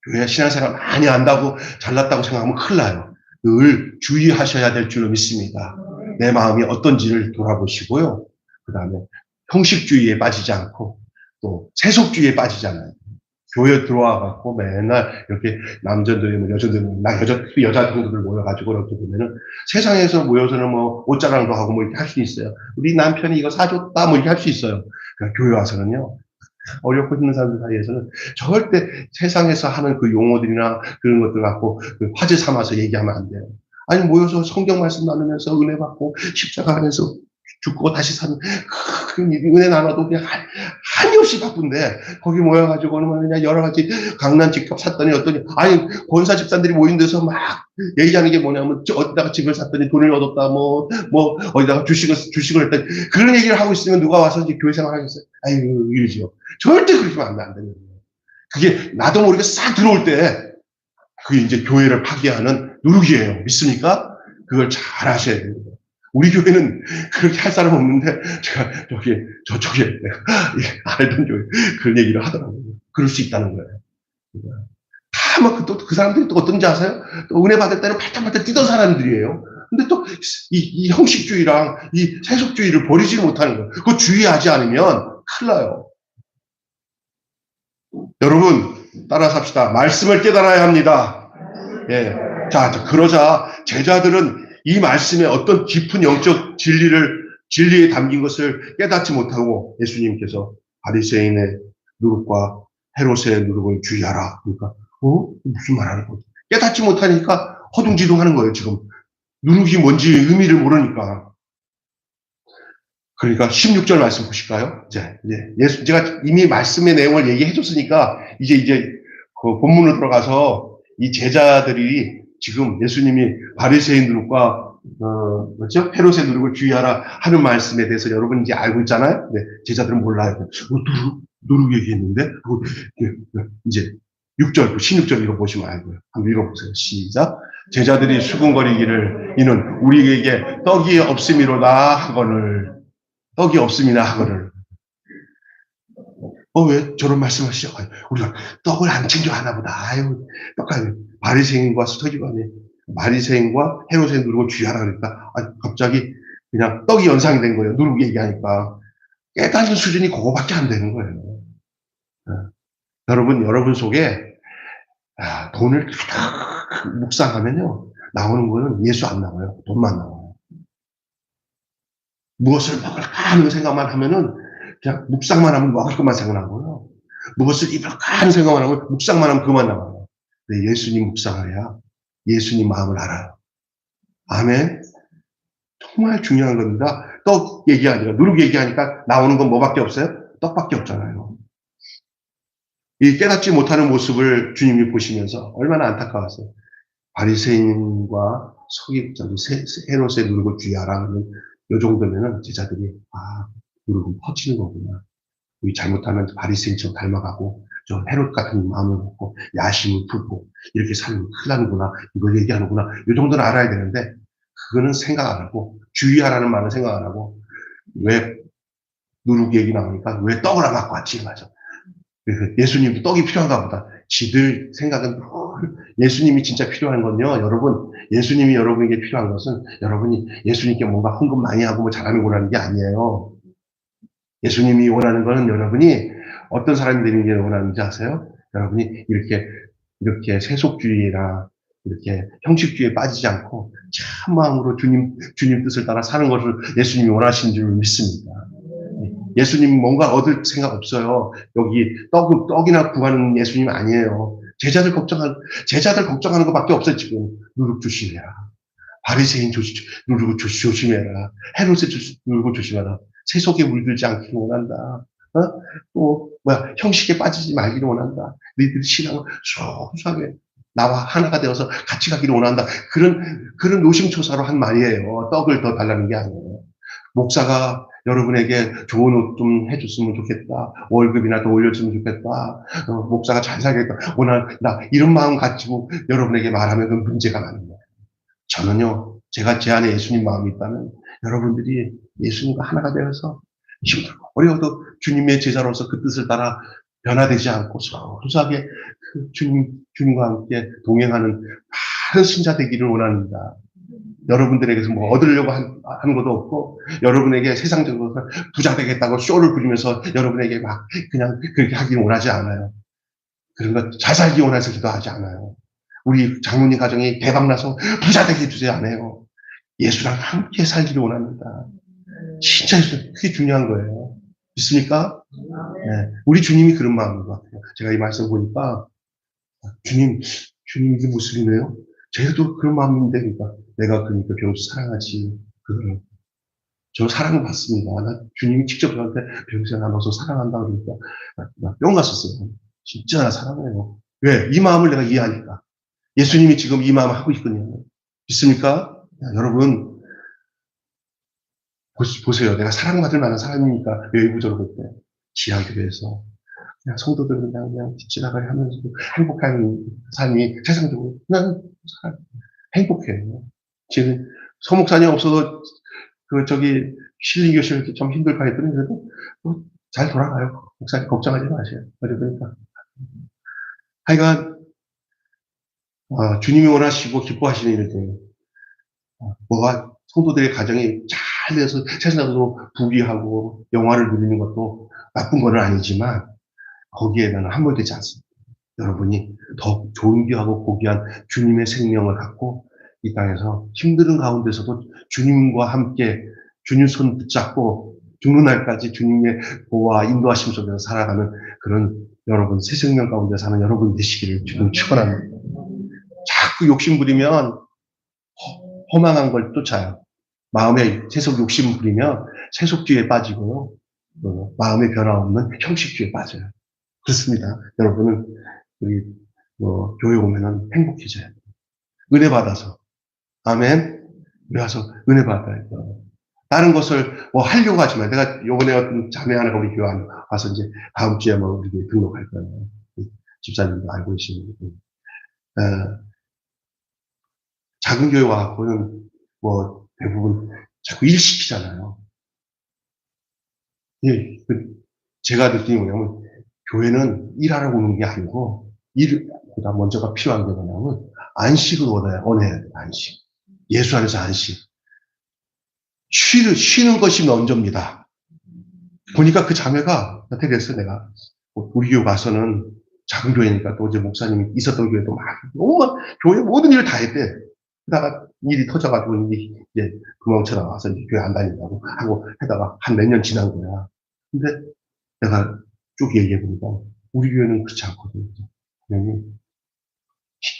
교회 신앙생활 많이 안다고 잘났다고 생각하면 큰일 나요. 늘 주의하셔야 될 줄로 믿습니다. 내 마음이 어떤지를 돌아보시고요. 그 다음에 형식주의에 빠지지 않고 또 세속주의에 빠지잖아요. 교회 들어와 갖고 맨날 이렇게 남자들이면 여자들이면 여자 친구들 모여가지고 이렇게 보면은 세상에서 모여서는 뭐 옷자랑도 하고 뭐 이렇게 할 수 있어요. 우리 남편이 이거 사줬다 뭐 이렇게 할 수 있어요. 그러니까 교회 와서는요. 어렵고 힘든 사람들 사이에서는 절대 세상에서 하는 그 용어들이나 그런 것들 갖고 그 화제 삼아서 얘기하면 안 돼요. 아니 모여서 성경 말씀 나누면서 은혜 받고 십자가 안에서 죽고 다시 사는 그 은혜 나눠도 그냥 한이 없이 바쁜데 거기 모여가지고는 그냥 여러 가지 강난 집값 샀더니 어떠니 아니 권사 집사들이 모인 데서 막 얘기하는 게 뭐냐면 어디다가 집을 샀더니 돈을 얻었다 뭐 어디다가 주식을 했더니 그런 얘기를 하고 있으면 누가 와서 이제 교회 생활 하겠어요? 아유 이러지요. 절대 그러시면 안 되는 거예요. 그게 나도 모르게 싹 들어올 때 그게 이제 교회를 파괴하는 누룩이에요. 믿습니까? 그걸 잘 하셔야 됩니다. 우리 교회는 그렇게 할 사람 없는데 제가 저쪽에 내가 알던 교회 그런 얘기를 하더라고요. 그럴 수 있다는 거예요. 다막 그 사람들이 또 어떤지 아세요? 또 은혜 받을 때는 팔딱팔딱 뛰던 사람들이에요. 근데 또 이 형식주의랑 이 세속주의를 버리지 못하는 거예요. 그거 주의하지 않으면 큰일 나요. 여러분 따라 삽시다. 말씀을 깨달아야 합니다. 예. 자, 그러자 제자들은 이 말씀에 어떤 깊은 영적 진리에 담긴 것을 깨닫지 못하고 예수님께서 바리새인의 누룩과 헤롯의 누룩을 주의하라. 그러니까 무슨 말하는 거지? 깨닫지 못하니까 허둥지둥하는 거예요. 지금 누룩이 뭔지 의미를 모르니까. 그러니까 16절 말씀 보실까요? 제가 이미 말씀의 내용을 얘기해 줬으니까 이제 그 본문으로 들어가서 이 제자들이 지금 예수님이 바리새인 누룩과 뭐죠? 헤롯의 누룩을 주의하라 하는 말씀에 대해서 여러분 이제 알고 있잖아요. 네, 제자들은 몰라요. 누룩 얘기했는데 이제 6절, 16절 이거 보시면 알고요. 한번 읽어보세요. 시작. 제자들이 수군거리기를 이는 우리에게 떡이 없음이로다 하거늘 떡이 없음이나 하거늘 왜 저런 말씀하시죠? 우리가 떡을 안 챙겨하나 보다. 아유, 떡하니 바리새인과 서기관이 바리새인과 헤롯의 누룩을 주의하라 그러니까 갑자기 그냥 떡이 연상이 된 거예요. 누룩 얘기하니까 깨닫는 수준이 그거밖에 안 되는 거예요. 여러분 속에 돈을 가득 묵상하면요 나오는 거는 예수 안 나와요. 돈만 나와요. 무엇을 먹을까 하는 생각만 하면은 그냥 묵상만 하면 먹을 것만 생각나고요. 무엇을 입을까 하는 생각만 하면 묵상만 하면 그만 나와요. 근데 예수님 묵상해야 예수님 마음을 알아요. 아멘. 정말 중요한 겁니다. 떡 얘기하니까 누룩 얘기하니까 나오는 건 뭐밖에 없어요? 떡밖에 없잖아요. 이 깨닫지 못하는 모습을 주님이 보시면서 얼마나 안타까웠어요. 바리새인과 헤롯의 누룩을 주의하라는 요 정도면은 제자들이 누룩은 퍼치는 거구나. 우리 잘못하면 바리새인처럼 닮아가고 저 헤롯 같은 마음을 먹고 야심을 품고 이렇게 살면 큰일 나는구나. 이걸 얘기하는구나. 이 정도는 알아야 되는데 그거는 생각 안 하고 주의하라는 말은 생각 안 하고 왜 누룩 얘기 나오니까 왜 떡을 안 갖고 왔지? 맞아. 예수님도 떡이 필요한가 보다. 지들 생각은 예수님이 진짜 필요한 건요. 여러분 예수님이 여러분에게 필요한 것은 여러분이 예수님께 뭔가 헌금 많이 하고 뭐 잘하는 거라는 게 아니에요. 예수님이 원하는 거는 여러분이 어떤 사람이 되는 게 원하는지 아세요? 여러분이 이렇게 세속주의나 이렇게 형식주의에 빠지지 않고 참 마음으로 주님 뜻을 따라 사는 것을 예수님이 원하시는 줄 믿습니다. 예수님 뭔가 얻을 생각 없어요. 여기 떡이나 구하는 예수님 아니에요. 제자들 걱정하는 것밖에 없어요. 지금 누룩 조심해라. 바리새인 누룩을 조심해라. 헤롯의 누룩을 조심해라. 세속에 물들지 않기를 원한다. 또 형식에 빠지지 말기를 원한다. 너희들이 신앙을 소소하게 나와 하나가 되어서 같이 가기를 원한다. 그런 노심초사로 한 말이에요. 떡을 더 달라는 게 아니에요. 목사가 여러분에게 좋은 옷 좀 해줬으면 좋겠다. 월급이나 더 올려주면 좋겠다. 목사가 잘 살겠다. 나 이런 마음 가지고 여러분에게 말하면 그 문제가 많은 거예요. 저는요, 제 안에 예수님 마음이 있다면 여러분들이 예수님과 하나가 되어서 힘들고 어려워도 주님의 제자로서 그 뜻을 따라 변화되지 않고 소소하게 그 주님과 함께 동행하는 많은 신자 되기를 원합니다. 여러분들에게서 뭐 얻으려고 하는 것도 없고, 여러분에게 세상적으로 부자 되겠다고 쇼를 부리면서 여러분에게 막 그냥 그렇게 하기 원하지 않아요. 그런 거 잘 살기 원해서 기도하지 않아요. 우리 장로님 가정이 대박나서 부자 되게 해주세요 안 해요. 예수랑 함께 살기를 원합니다. 진짜 그게 중요한 거예요. 믿습니까? 네. 우리 주님이 그런 마음인 것 같아요. 제가 이 말씀 보니까 주님 이게 무슨 일이네요? 저도 그런 마음인데, 그러니까 내가 그러니까 병수 사랑하지. 그거를 저 사랑받습니다. 나 주님이 직접 저한테 병수야 나눠서 사랑한다 그러니까 나 뿅 갔었어요. 진짜 나 사랑해요. 왜? 이 마음을 내가 이해하니까. 예수님이 지금 이 마음을 하고 있거든요. 믿습니까? 야, 여러분 보세요. 내가 사랑받을 만한 사람이니까 외부적으로 볼 때 지하교회에서 그냥 성도들은 그냥 지나가게 하면서도 행복한 삶이 세상적으로 그냥 행복해요. 지금 소목사님 없어도 실리 교실 좀 힘들까 했더니 그래도 잘 돌아가요. 목사님 걱정하지 마세요. 그러니까 하여간 주님이 원하시고 기뻐하시는 일들, 뭐가 성도들의 가정이 잘 돼서 세상적으로 부귀하고 영화를 누리는 것도 나쁜 건 아니지만 거기에 나는 함몰되지 않습니다. 여러분이 더 존귀하고 고귀한 주님의 생명을 갖고 이 땅에서 힘든 가운데서도 주님과 함께 주님 손 붙잡고 죽는 날까지 주님의 보호와 인도하심 속에서 살아가는 그런 여러분 새 생명 가운데 사는 여러분 되시기를 주님 축원합니다. 자꾸 욕심 부리면 허망한 걸 쫓아요. 마음에 세속 욕심 부리면 세속주의에 빠지고요. 마음의 변화 없는 형식주의에 빠져요. 그렇습니다. 여러분은 우리 교회 오면은 행복해져요. 은혜 받아서. 아멘. 우리 와서 은혜 받아야 돼요. 다른 것을 하려고 하지 마요. 내가 요번에 어떤 자매 하나가 우리 교회 와서 이제 다음 주에 우리 등록할 거예요. 집사님도 알고 계시는 작은 교회 와갖고는 대부분 자꾸 일 시키잖아요. 예, 제가 느끼는 뭐냐면 교회는 일하라고 오는 게 아니고 일보다 먼저가 필요한 게 뭐냐면 안식을 원해야 돼요. 안식. 예수 안에서 안식. 쉬는 것이 먼저입니다. 보니까 그 자매가 어떻게 됐어 내가 우리 교회 가서는 작은 교회니까 또 이제 목사님이 있었던 교회도 너무 교회 모든 일을 다 했대. 그러다가 일이 터져가지고 이제 금방쳐 나와서 이제 교회 안 다닌다고 하고 하다가 한 몇 년 지난 거야. 근데 내가 쭉 얘기해보니까 우리 교회는 그렇지 않거든요. 그냥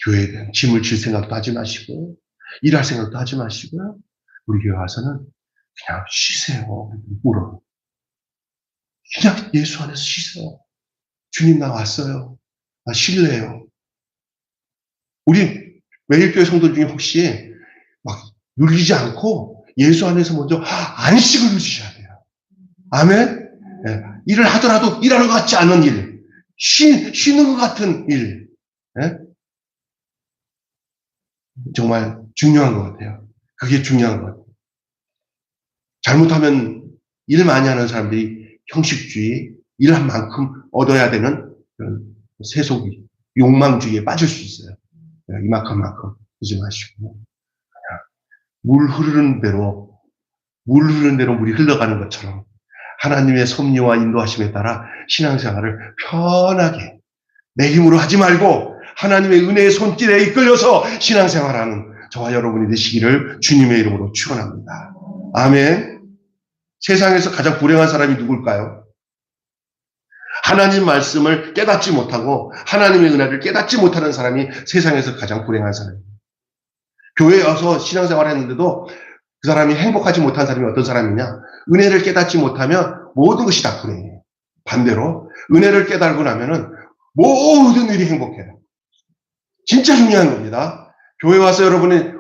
교회에 대한 짐을 질 생각도 하지 마시고 일할 생각도 하지 마시고요. 우리 교회 와서는 그냥 쉬세요. 울어. 그냥 예수 안에서 쉬세요. 주님 나 왔어요. 나 쉴래요. 우리 매일교회 성도 중에 혹시 막 눌리지 않고 예수 안에서 먼저 안식을 누리셔야 돼요. 아멘? 네. 일을 하더라도 일하는 것 같지 않은 일, 쉬는 것 같은 일, 네? 정말 중요한 것 같아요. 그게 중요한 것 같아요. 잘못하면 일 많이 하는 사람들이 형식주의, 일한 만큼 얻어야 되는 그런 세속이, 욕망주의에 빠질 수 있어요. 이만큼 하지 마시고 그냥 물 흐르는 대로 물이 흘러가는 것처럼 하나님의 섭리와 인도하심에 따라 신앙생활을 편하게 내 힘으로 하지 말고 하나님의 은혜의 손길에 이끌려서 신앙생활하는 저와 여러분이 되시기를 주님의 이름으로 축원합니다. 아멘. 세상에서 가장 불행한 사람이 누굴까요? 하나님 말씀을 깨닫지 못하고 하나님의 은혜를 깨닫지 못하는 사람이 세상에서 가장 불행한 사람입니다. 교회에 와서 신앙생활을 했는데도 그 사람이 행복하지 못한 사람이 어떤 사람이냐? 은혜를 깨닫지 못하면 모든 것이 다 불행해요. 반대로 은혜를 깨달고 나면은 모든 일이 행복해요. 진짜 중요한 겁니다. 교회 와서 여러분이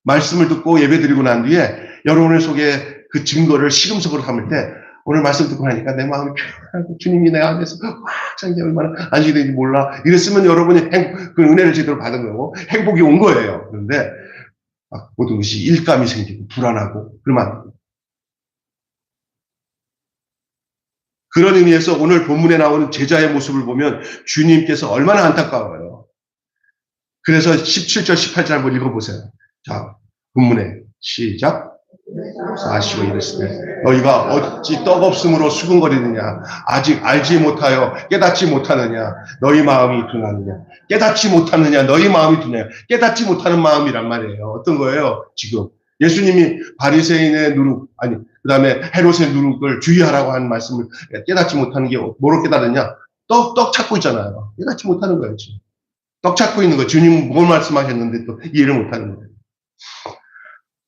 말씀을 듣고 예배 드리고 난 뒤에 여러분의 속에 그 증거를 시금석으로 삼을 때 오늘 말씀 듣고 나니까 내 마음이 편하고 주님이 내 안에서 장기 얼마나 안식이 되는지 몰라. 이랬으면 여러분이 그 은혜를 제대로 받은 거고 행복이 온 거예요. 그런데 모든 것이 일감이 생기고 불안하고 그러면 안 됩니다. 그런 의미에서 오늘 본문에 나오는 제자의 모습을 보면 주님께서 얼마나 안타까워요. 그래서 17절, 18절 한번 읽어보세요. 자, 본문에 시작. 아시고 이르시되 너희가 어찌 떡 없음으로 수군거리느냐. 아직 알지 못하여 깨닫지 못하느냐. 너희 마음이 둔하느냐. 깨닫지 못하느냐. 너희 마음이 둔하냐. 깨닫지 못하는 마음이란 말이에요. 어떤 거예요? 지금 예수님이 바리새인의 누룩, 아니 그 다음에 헤롯의 누룩을 주의하라고 하는 말씀을 깨닫지 못하는 게 뭐로 깨달았냐? 떡 찾고 있잖아요. 깨닫지 못하는 거예요. 지금. 떡 찾고 있는 거예요. 주님은 뭘 말씀하셨는데 또 이해를 못하는 거예요.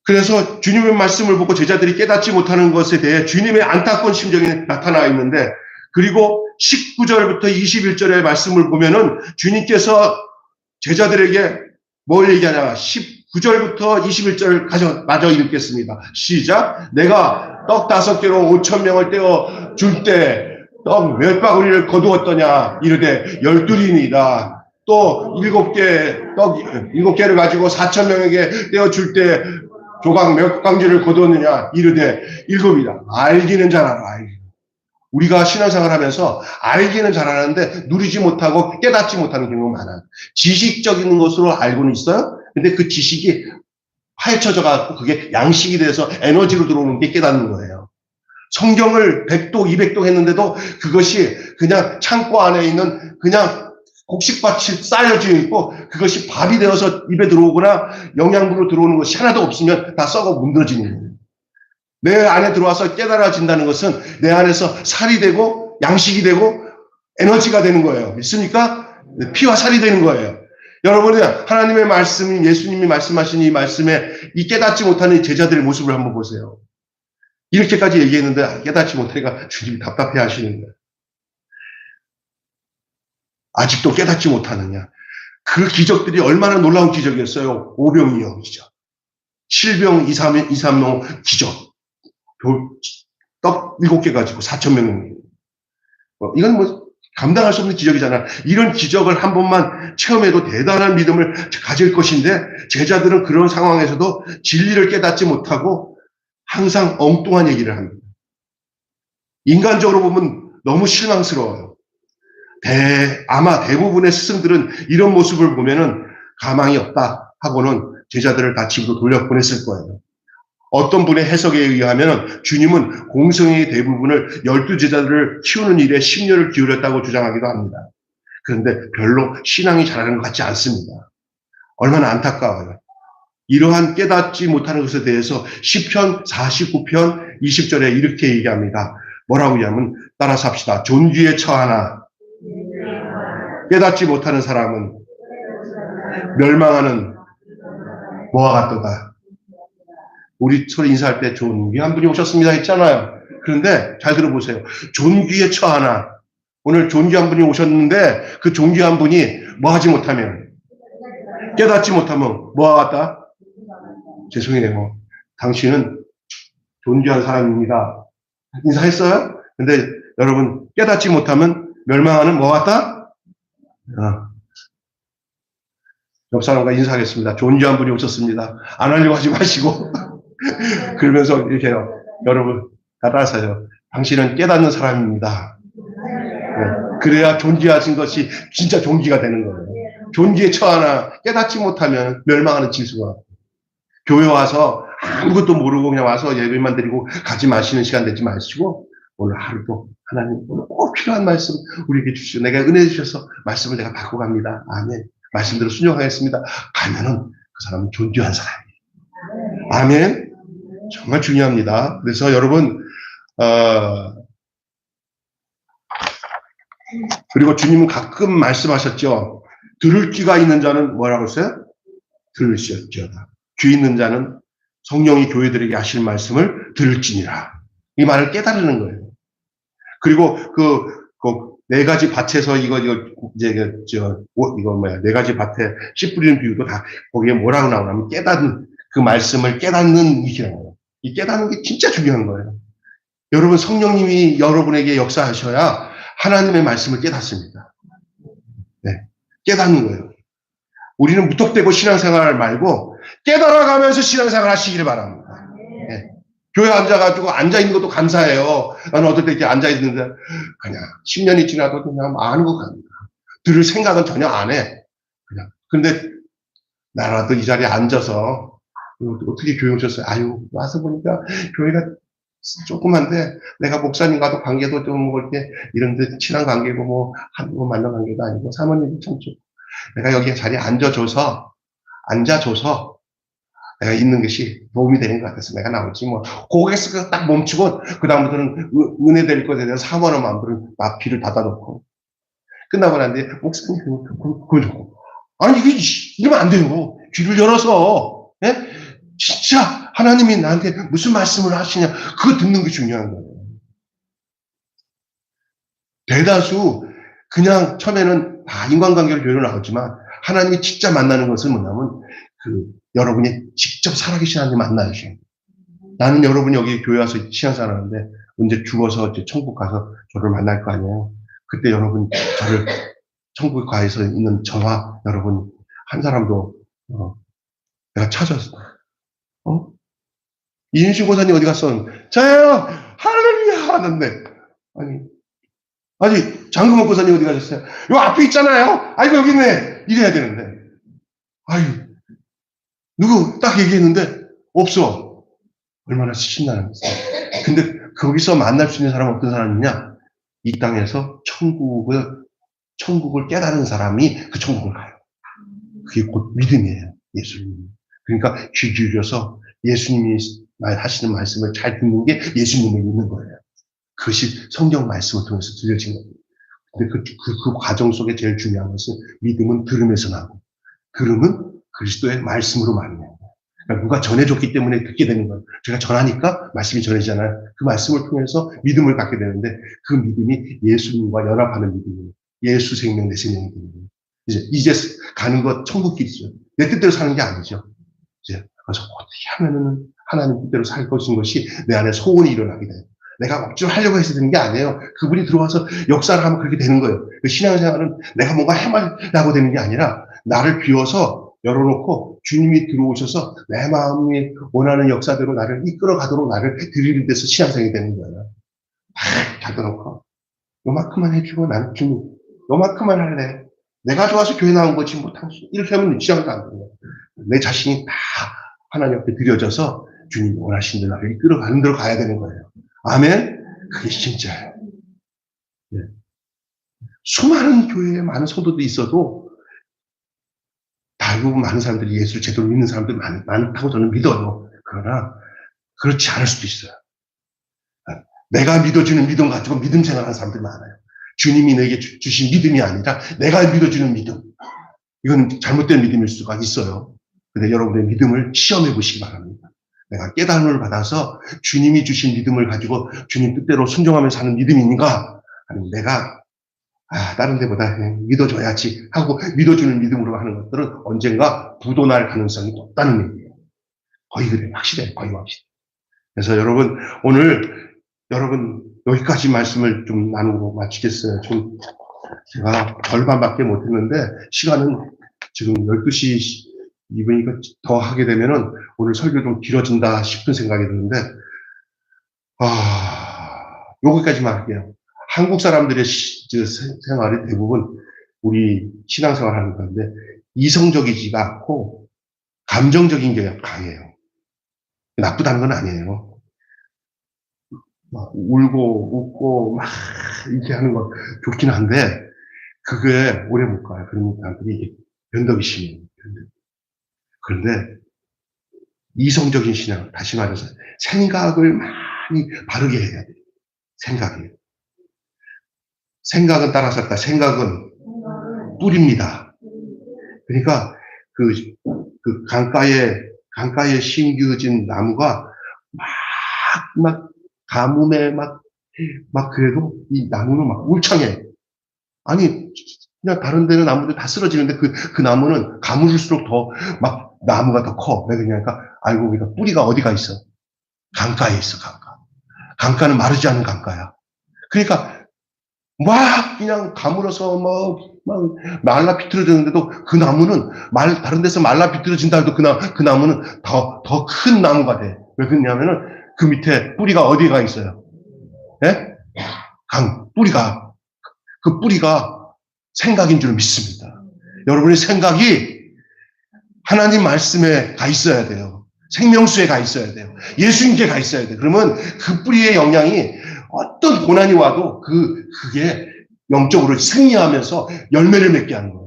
그래서 주님의 말씀을 보고 제자들이 깨닫지 못하는 것에 대해 주님의 안타까운 심정이 나타나 있는데, 그리고 19절부터 21절의 말씀을 보면은 주님께서 제자들에게 뭘 얘기하냐. 19절부터 21절 마저 읽겠습니다. 시작. 내가 떡 5개로 5,000명을 떼어 줄 때 떡 몇 바구니를 거두었더냐. 이르되 12이니이다. 또 7개를 가지고 4,000명에게 떼어 줄 때 조각 몇 강지를 거두었느냐. 이르되 7이다. 알기는 잘하라. 우리가 신앙생활 하면서 알기는 잘하는데 누리지 못하고 깨닫지 못하는 경우가 많아요. 지식적인 것으로 알고는 있어요. 근데 그 지식이 파헤쳐져 갖고 그게 양식이 돼서 에너지로 들어오는 게 깨닫는 거예요. 성경을 100독, 200독 했는데도 그것이 그냥 창고 안에 있는 그냥 곡식밭이 쌓여져 있고 그것이 밥이 되어서 입에 들어오거나 영양분으로 들어오는 것이 하나도 없으면 다 썩어 문드러지는 거예요. 내 안에 들어와서 깨달아진다는 것은 내 안에서 살이 되고 양식이 되고 에너지가 되는 거예요. 믿습니까? 피와 살이 되는 거예요. 여러분은 하나님의 말씀이, 예수님이 말씀하신 이 말씀에 이 깨닫지 못하는 제자들의 모습을 한번 보세요. 이렇게까지 얘기했는데 깨닫지 못하니까 주님이 답답해 하시는 거예요. 아직도 깨닫지 못하느냐. 그 기적들이 얼마나 놀라운 기적이었어요. 오병이어 기적. 7병 2,3명 기적. 떡 7개 가지고 4,000명. 이건 뭐 감당할 수 없는 기적이잖아. 이런 기적을 한 번만 체험해도 대단한 믿음을 가질 것인데 제자들은 그런 상황에서도 진리를 깨닫지 못하고 항상 엉뚱한 얘기를 합니다. 인간적으로 보면 너무 실망스러워요. 아마 대부분의 스승들은 이런 모습을 보면은 가망이 없다 하고는 제자들을 다 집으로 돌려보냈을 거예요. 어떤 분의 해석에 의하면 주님은 공생의 대부분을 12제자들을 키우는 일에 심려를 기울였다고 주장하기도 합니다. 그런데 별로 신앙이 잘하는 것 같지 않습니다. 얼마나 안타까워요. 이러한 깨닫지 못하는 것에 대해서 시편 49편 20절에 이렇게 얘기합니다. 뭐라고 얘기하면 따라서 합시다. 존귀에 처하나 깨닫지 못하는 사람은 멸망하는 뭐와 같도다. 우리 서로 인사할 때 존귀한 분이 오셨습니다 했잖아요. 그런데 잘 들어보세요. 존귀에 처하나. 오늘 존귀한 분이 오셨는데 그 존귀한 분이 뭐 하지 못하면, 깨닫지 못하면 뭐와 같다? 죄송해요. 당신은 존귀한 사람입니다. 인사했어요? 근데 여러분 깨닫지 못하면 멸망하는 뭐와 같다? 옆 사람과 인사하겠습니다. 존귀한 분이 오셨습니다. 안 하려고 하지 마시고 그러면서 이렇게 해요. 여러분 따라서요. 당신은 깨닫는 사람입니다. 네. 그래야 존귀하신 것이 진짜 존귀가 되는 거예요. 존귀에 처하나 깨닫지 못하면 멸망하는 질서가. 교회 와서 아무것도 모르고 그냥 와서 예배만 드리고 가지 마시는 시간 되지 마시고 오늘 하루도 하나님 오늘 꼭 필요한 말씀 우리에게 주시오. 내가 은혜 주셔서 말씀을 내가 받고 갑니다. 아멘. 말씀대로 순종하겠습니다. 가면은 그 사람은 존귀한 사람이에요. 아멘. 정말 중요합니다. 그래서 여러분 그리고 주님은 가끔 말씀하셨죠. 들을 귀가 있는 자는 뭐라고 했어요? 들으시었지어다. 귀 있는 자는 성령이 교회들에게 하실 말씀을 들을지니라. 이 말을 깨달는 거예요. 그리고 그 네 가지 밭에서 이거 네 가지 밭에 씨 뿌리는 비유도 다 거기에 뭐라고 나오냐면 깨닫는 그 말씀을 깨닫는 이라는 거예요. 이 깨닫는 게 진짜 중요한 거예요. 여러분, 성령님이 여러분에게 역사하셔야 하나님의 말씀을 깨닫습니다. 네, 깨닫는 거예요. 우리는 무턱대고 신앙생활 말고 깨달아가면서 신앙생활 하시기를 바랍니다. 네. 교회 앉아가지고 앉아있는 것도 감사해요. 나는 어떨 때 이렇게 앉아있는데 그냥 10년이 지나도 그냥 아는 것 같습니다. 들을 생각은 전혀 안 해. 그냥. 근데 나라도 이 자리에 앉아서 어떻게 교회 오셨어요? 아유, 와서 보니까 교회가 조그만데 내가 목사님과도 관계도 좀 뭐 이렇게 이런데 친한 관계고 뭐 한번 만난 관계도 아니고 사모님도 참 좋고 내가 여기 자리에 앉아줘서 내가 있는 것이 도움이 되는 것 같아서 내가 나오지 뭐 거기에서 딱 멈추고 그 다음부터는 은혜 될 것에 대해서 사모하는 마음으로 귀를 닫아놓고 끝나고 나는데 목사님 그거 좋고 아니 이게 이러면 안 돼요. 귀를 열어서 예? 진짜 하나님이 나한테 무슨 말씀을 하시냐 그거 듣는 게 중요한 거예요. 대다수 그냥 처음에는 다 인간관계로 교회로 나오지만 하나님이 진짜 만나는 것은 뭐냐면 여러분이 직접 살아계신 하나님 만나주셔요. 나는 여러분이 여기 교회 와서 신앙생활 하는데 언제 죽어서 이제 천국 가서 저를 만날 거 아니에요. 그때 여러분 저를 천국 가에서 있는 저와 여러분 한 사람도 내가 찾았어. 이인식 고사님 어디 갔어? 저요 할렐루야 하는데 아니 장금옥 고사님 어디 가셨어요? 요 앞에 있잖아요. 아이고 여기 있네. 이래야 되는데 아유 누구 딱 얘기했는데 없어. 얼마나 신나는 거지. 근데 거기서 만날 수 있는 사람은 어떤 사람이냐? 이 땅에서 천국을 깨달은 사람이 그 천국을 가요. 그게 곧 믿음이에요. 예수님. 그러니까 귀 기울여서 예수님이 하시는 말씀을 잘 듣는 게 예수님을 믿는 거예요. 그것이 성경 말씀을 통해서 들려진 겁니다. 근데 그 과정 속에 제일 중요한 것은 믿음은 들음에서 나고, 들음은 그리스도의 말씀으로 말해요. 그러니까 누가 전해줬기 때문에 듣게 되는 거예요. 제가 전하니까 말씀이 전해지잖아요. 그 말씀을 통해서 믿음을 갖게 되는데 그 믿음이 예수님과 연합하는 믿음이에요. 예수 생명, 내 생명이 되는 거예요. 이제 가는 것 천국 길이죠. 내 뜻대로 사는 게 아니죠. 이제 그래서 어떻게 하면은 하나님 뜻대로 살 것이 내 안에 소원이 일어나게 돼요. 내가 억지로 하려고 해서 되는 게 아니에요. 그분이 들어와서 역사를 하면 그렇게 되는 거예요. 그 신앙생활은 내가 뭔가 해말라고 되는 게 아니라 나를 비워서 열어놓고 주님이 들어오셔서 내 마음이 원하는 역사대로 나를 이끌어 가도록 나를 들이는 데서 신앙생활이 되는 거예요. 딱 닫아놓고 요만큼만 해주고 나는 주님 요만큼만 할래. 내가 좋아서 교회 나온 거지 뭐 이렇게 하면 시작도 안 돼요. 내 자신이 다 하나님 앞에 드려져서 주님이 원하시는 대로 나를 이끌어가는 대로 가야 되는 거예요. 아멘? 그게 진짜예요. 네. 수많은 교회에 많은 성도들이 있어도 대부분 많은 사람들이 예수를 제대로 믿는 사람들이 많다고 저는 믿어요. 그러나 그렇지 않을 수도 있어요. 내가 믿어주는 믿음 가지고 믿음 생활하는 사람들이 많아요. 주님이 내게 주신 믿음이 아니라 내가 믿어주는 믿음. 이건 잘못된 믿음일 수가 있어요. 근데 여러분의 믿음을 시험해 보시기 바랍니다. 내가 깨달음을 받아서 주님이 주신 믿음을 가지고 주님 뜻대로 순종하며 사는 믿음인가? 아니면 내가 다른 데보다 믿어줘야지 하고 믿어주는 믿음으로 하는 것들은 언젠가 부도날 가능성이 높다는 얘기예요. 거의 그래요. 확실해요. 거의 확실해요. 그래서 여러분 오늘 여러분 여기까지 말씀을 좀 나누고 마치겠어요. 좀 제가 절반밖에 못했는데 시간은 지금 12시 2분이니까 더 하게 되면은 오늘 설교 좀 길어진다 싶은 생각이 드는데 여기까지만 할게요. 한국 사람들의 생활이 대부분 우리 신앙생활 하는 건데 이성적이지가 않고 감정적인 게 강해요. 나쁘다는 건 아니에요. 막 울고 웃고 막 이렇게 하는 건 좋긴 한데 그게 오래 못 가요. 그런 사람들이 변덕이 심해요. 그런데 이성적인 신앙, 다시 말해서 생각을 많이 바르게 해야 돼요. 생각은 따라섰다. 생각은 뿔입니다. 그러니까 그 강가에 심겨진 나무가 막 가뭄에 막 그래도 이 나무는 막 울창해. 아니 그냥 다른 데는 나무들 다 쓰러지는데 그 나무는 가물을수록 더 막 나무가 더 커. 왜 그러냐니까 알고 보니까 뿌리가 어디가 있어. 강가에 있어, 강가. 강가는 마르지 않은 강가야. 그러니까 막 그냥 가물어서 막 말라 비틀어지는데도 그 나무는 다른 데서 말라 비틀어진다 해도 그 나무는 더 큰 나무가 돼. 왜 그러냐면은 그 밑에 뿌리가 어디가 있어요? 예? 뿌리가, 그 뿌리가 생각인 줄 믿습니다. 여러분의 생각이 하나님 말씀에 가 있어야 돼요. 생명수에 가 있어야 돼요. 예수님께 가 있어야 돼요. 그러면 그 뿌리의 영향이 어떤 고난이 와도 그게 영적으로 승리하면서 열매를 맺게 하는 거예요.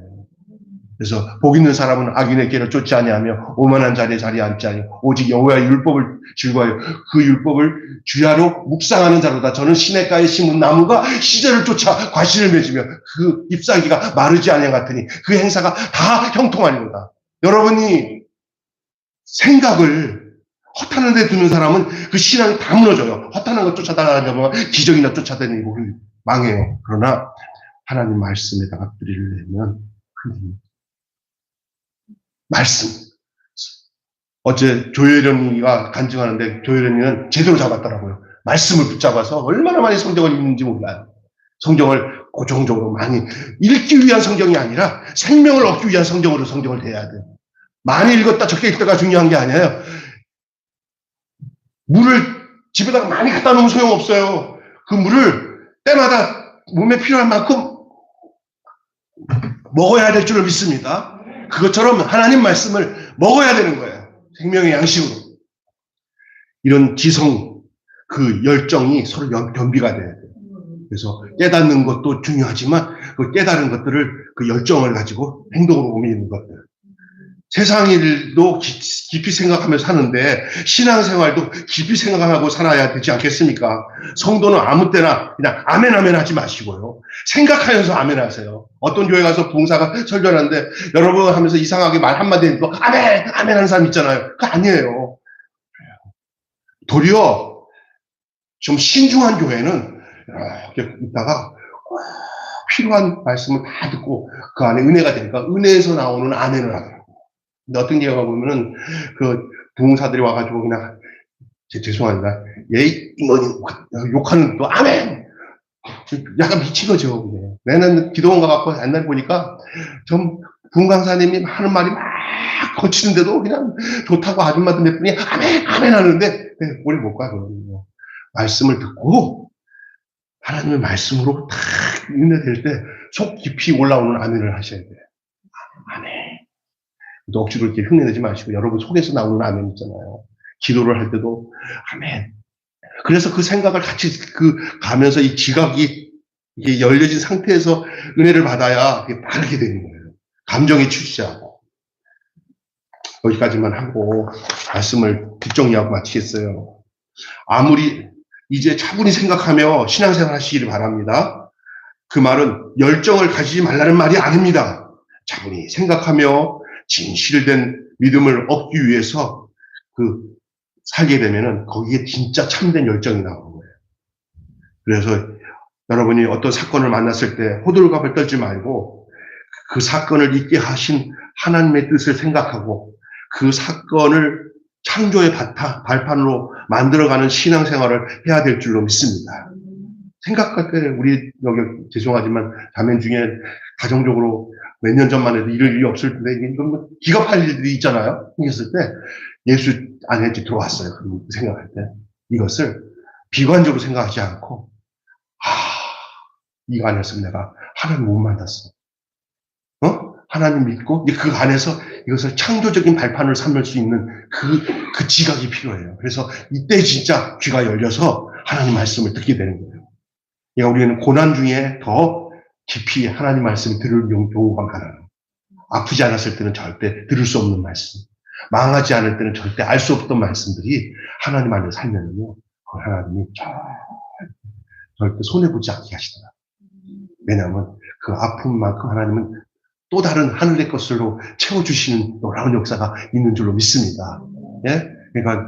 그래서 복 있는 사람은 악인의 길을 쫓지 아니하며 오만한 자리에 앉지 아니하며 오직 여호와의 율법을 즐거워하여 그 율법을 주야로 묵상하는 자로다. 저는 시냇가에 심은 나무가 시절을 쫓아 과실을 맺으며 그 잎사귀가 마르지 아니하 같으니 그 행사가 다 형통하리로다. 여러분이 생각을 허탄한 데 두는 사람은 그 신앙이 다 무너져요. 허탄한 것 쫓아다니면 기적이나 쫓아다니고 망해요. 그러나 하나님 말씀에다가 뿌리를 내면 말씀. 어제 조혜련이가 간증하는데 조혜련이는 제대로 잡았더라고요. 말씀을 붙잡아서 얼마나 많이 성경을 읽는지 몰라요. 성경을 고정적으로 많이 읽기 위한 성경이 아니라 생명을 얻기 위한 성경으로 성경을 대해야 돼요. 많이 읽었다 적게 읽다가 중요한 게 아니에요. 물을 집에다가 많이 갖다 놓으면 소용없어요. 그 물을 때마다 몸에 필요한 만큼 먹어야 될 줄을 믿습니다. 그것처럼 하나님 말씀을 먹어야 되는 거예요. 생명의 양식으로. 이런 지성, 그 열정이 서로 겸비가 돼야 돼요. 그래서 깨닫는 것도 중요하지만 그 깨달은 것들을 그 열정을 가지고 행동으로 옮기는 것들. 세상 일도 깊이 생각하며 사는데 신앙생활도 깊이 생각하고 살아야 되지 않겠습니까? 성도는 아무 때나 그냥 아멘 하지 마시고요. 생각하면서 아멘 하세요. 어떤 교회 가서 부흥사가 설교하는데 여러분 하면서 이상하게 말 한마디 해도 아멘 하는 사람 있잖아요. 그거 아니에요. 도리어 좀 신중한 교회는 이렇게 있다가 필요한 말씀을 다 듣고 그 안에 은혜가 되니까 은혜에서 나오는 아멘을 하더라고요. 근데 어떤 경우가 보면은 그 부흥사들이 와가지고 그냥 죄송합니다. 욕하는 또 아멘. 약간 미친 거죠. 내는 기도원 가갖고 옛날에 보니까 좀 부흥 강사님이 하는 말이 막 거치는데도 그냥 좋다고 아줌마들 몇 분이 아멘 하는데 오래 못 가거든요. 말씀을 듣고 하나님의 말씀으로 딱 은혜될 때 속 깊이 올라오는 아멘을 하셔야 돼요. 아멘. 또 억지로 이렇게 흉내내지 마시고 여러분 속에서 나오는 아멘 있잖아요. 기도를 할 때도 아멘. 그래서 그 생각을 같이 가면서 이 지각이 이게 열려진 상태에서 은혜를 받아야 이게 바르게 되는 거예요. 감정에 취시하고. 여기까지만 하고 말씀을 뒷정리하고 마치겠어요. 아무리 이제 차분히 생각하며 신앙생활 하시기를 바랍니다. 그 말은 열정을 가지지 말라는 말이 아닙니다. 차분히 생각하며 진실된 믿음을 얻기 위해서 살게 되면은 거기에 진짜 참된 열정이 나오는 거예요. 그래서 여러분이 어떤 사건을 만났을 때 호들갑을 떨지 말고 그 사건을 있게 하신 하나님의 뜻을 생각하고 그 사건을 창조의 발판으로 만들어가는 신앙생활을 해야 될 줄로 믿습니다. 생각할 때 우리 여기 죄송하지만 자매 중에 가정적으로 몇 년 전만 해도 이럴 일이 없을 텐데 이건 뭐 기겁할 일들이 있잖아요. 생겼을 때 예수 안에 들어왔어요. 그 생각할 때 이것을 비관적으로 생각하지 않고 이거 아니었으면 내가 하나님 못 만났어. 하나님 믿고 그 안에서 이것을 창조적인 발판을 삼을 수 있는 그 지각이 필요해요. 그래서 이때 진짜 귀가 열려서 하나님 말씀을 듣게 되는 거예요. 그러니까 우리는 고난 중에 더 깊이 하나님 말씀을 들을 경우가 많아요. 아프지 않았을 때는 절대 들을 수 없는 말씀, 망하지 않을 때는 절대 알 수 없던 말씀들이 하나님 안에 살면은요, 그 하나님이 절대 손해보지 않게 하시더라. 왜냐하면 그 아픔만큼 하나님은 또 다른 하늘의 것으로 채워주시는 놀라운 역사가 있는 줄로 믿습니다. 예? 그러니까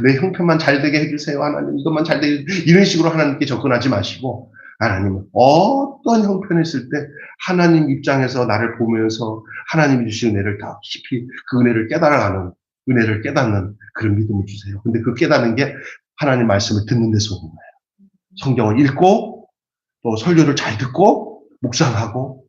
내 형편만 잘 되게 해주세요. 하나님 이것만 잘 되게 이런 식으로 하나님께 접근하지 마시고 하나님은 어떤 형편에 있을 때 하나님 입장에서 나를 보면서 하나님이 주신 은혜를 다 깊이 그 은혜를 깨달아가는 은혜를 깨닫는 그런 믿음을 주세요. 근데 그 깨닫는 게 하나님 말씀을 듣는 데서 오는 거예요. 성경을 읽고 또 설교를 잘 듣고 묵상하고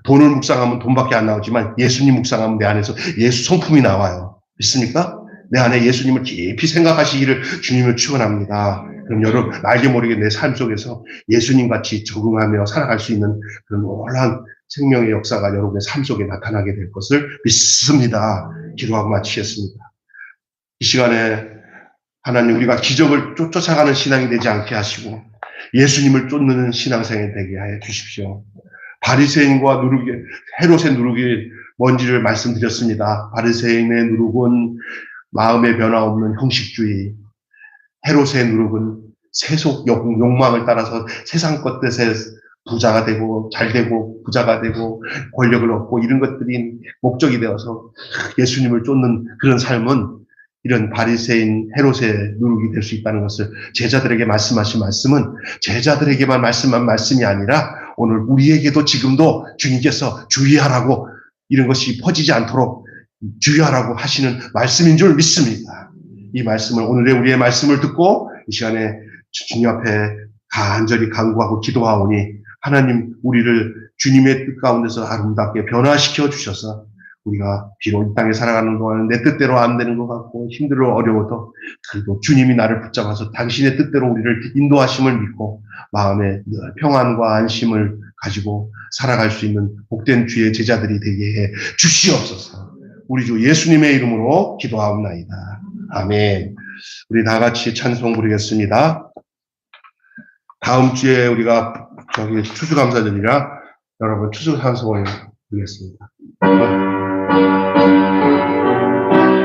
돈을 묵상하면 돈밖에 안 나오지만 예수님 묵상하면 내 안에서 예수 성품이 나와요. 믿습니까? 내 안에 예수님을 깊이 생각하시기를 주님을 축원합니다. 그럼 여러분 알게 모르게 내 삶 속에서 예수님 같이 적응하며 살아갈 수 있는 그런 놀라운 생명의 역사가 여러분의 삶 속에 나타나게 될 것을 믿습니다. 기도하고 마치겠습니다. 이 시간에 하나님 우리가 기적을 쫓아가는 신앙이 되지 않게 하시고 예수님을 쫓는 신앙생활이 되게 하여 주십시오. 바리새인과 누룩이 헤롯의 누룩이 뭔지를 말씀드렸습니다. 바리새인의 누룩은 마음의 변화 없는 형식주의, 헤롯의 누룩은 세속 욕망을 따라서 세상 것 뜻에 부자가 되고 잘 되고 부자가 되고 권력을 얻고 이런 것들이 목적이 되어서 예수님을 쫓는 그런 삶은 이런 바리새인 헤롯의 누룩이 될 수 있다는 것을 제자들에게 말씀하신 말씀은 제자들에게만 말씀한 말씀이 아니라 오늘 우리에게도 지금도 주님께서 주의하라고 이런 것이 퍼지지 않도록 주의하라고 하시는 말씀인 줄 믿습니다. 이 말씀을 오늘의 우리의 말씀을 듣고 이 시간에 주님 앞에 간절히 간구하고 기도하오니 하나님 우리를 주님의 뜻 가운데서 아름답게 변화시켜 주셔서 우리가 비록 이 땅에 살아가는 동안 내 뜻대로 안 되는 것 같고 힘들어 어려워도 그래도 주님이 나를 붙잡아서 당신의 뜻대로 우리를 인도하심을 믿고 마음에 평안과 안심을 가지고 살아갈 수 있는 복된 주의 제자들이 되게 해 주시옵소서. 우리 주 예수님의 이름으로 기도하옵나이다. 아멘. 우리 다 같이 찬송 부르겠습니다. 다음 주에 우리가 추수감사절이라 여러분 추수찬송을 부르겠습니다.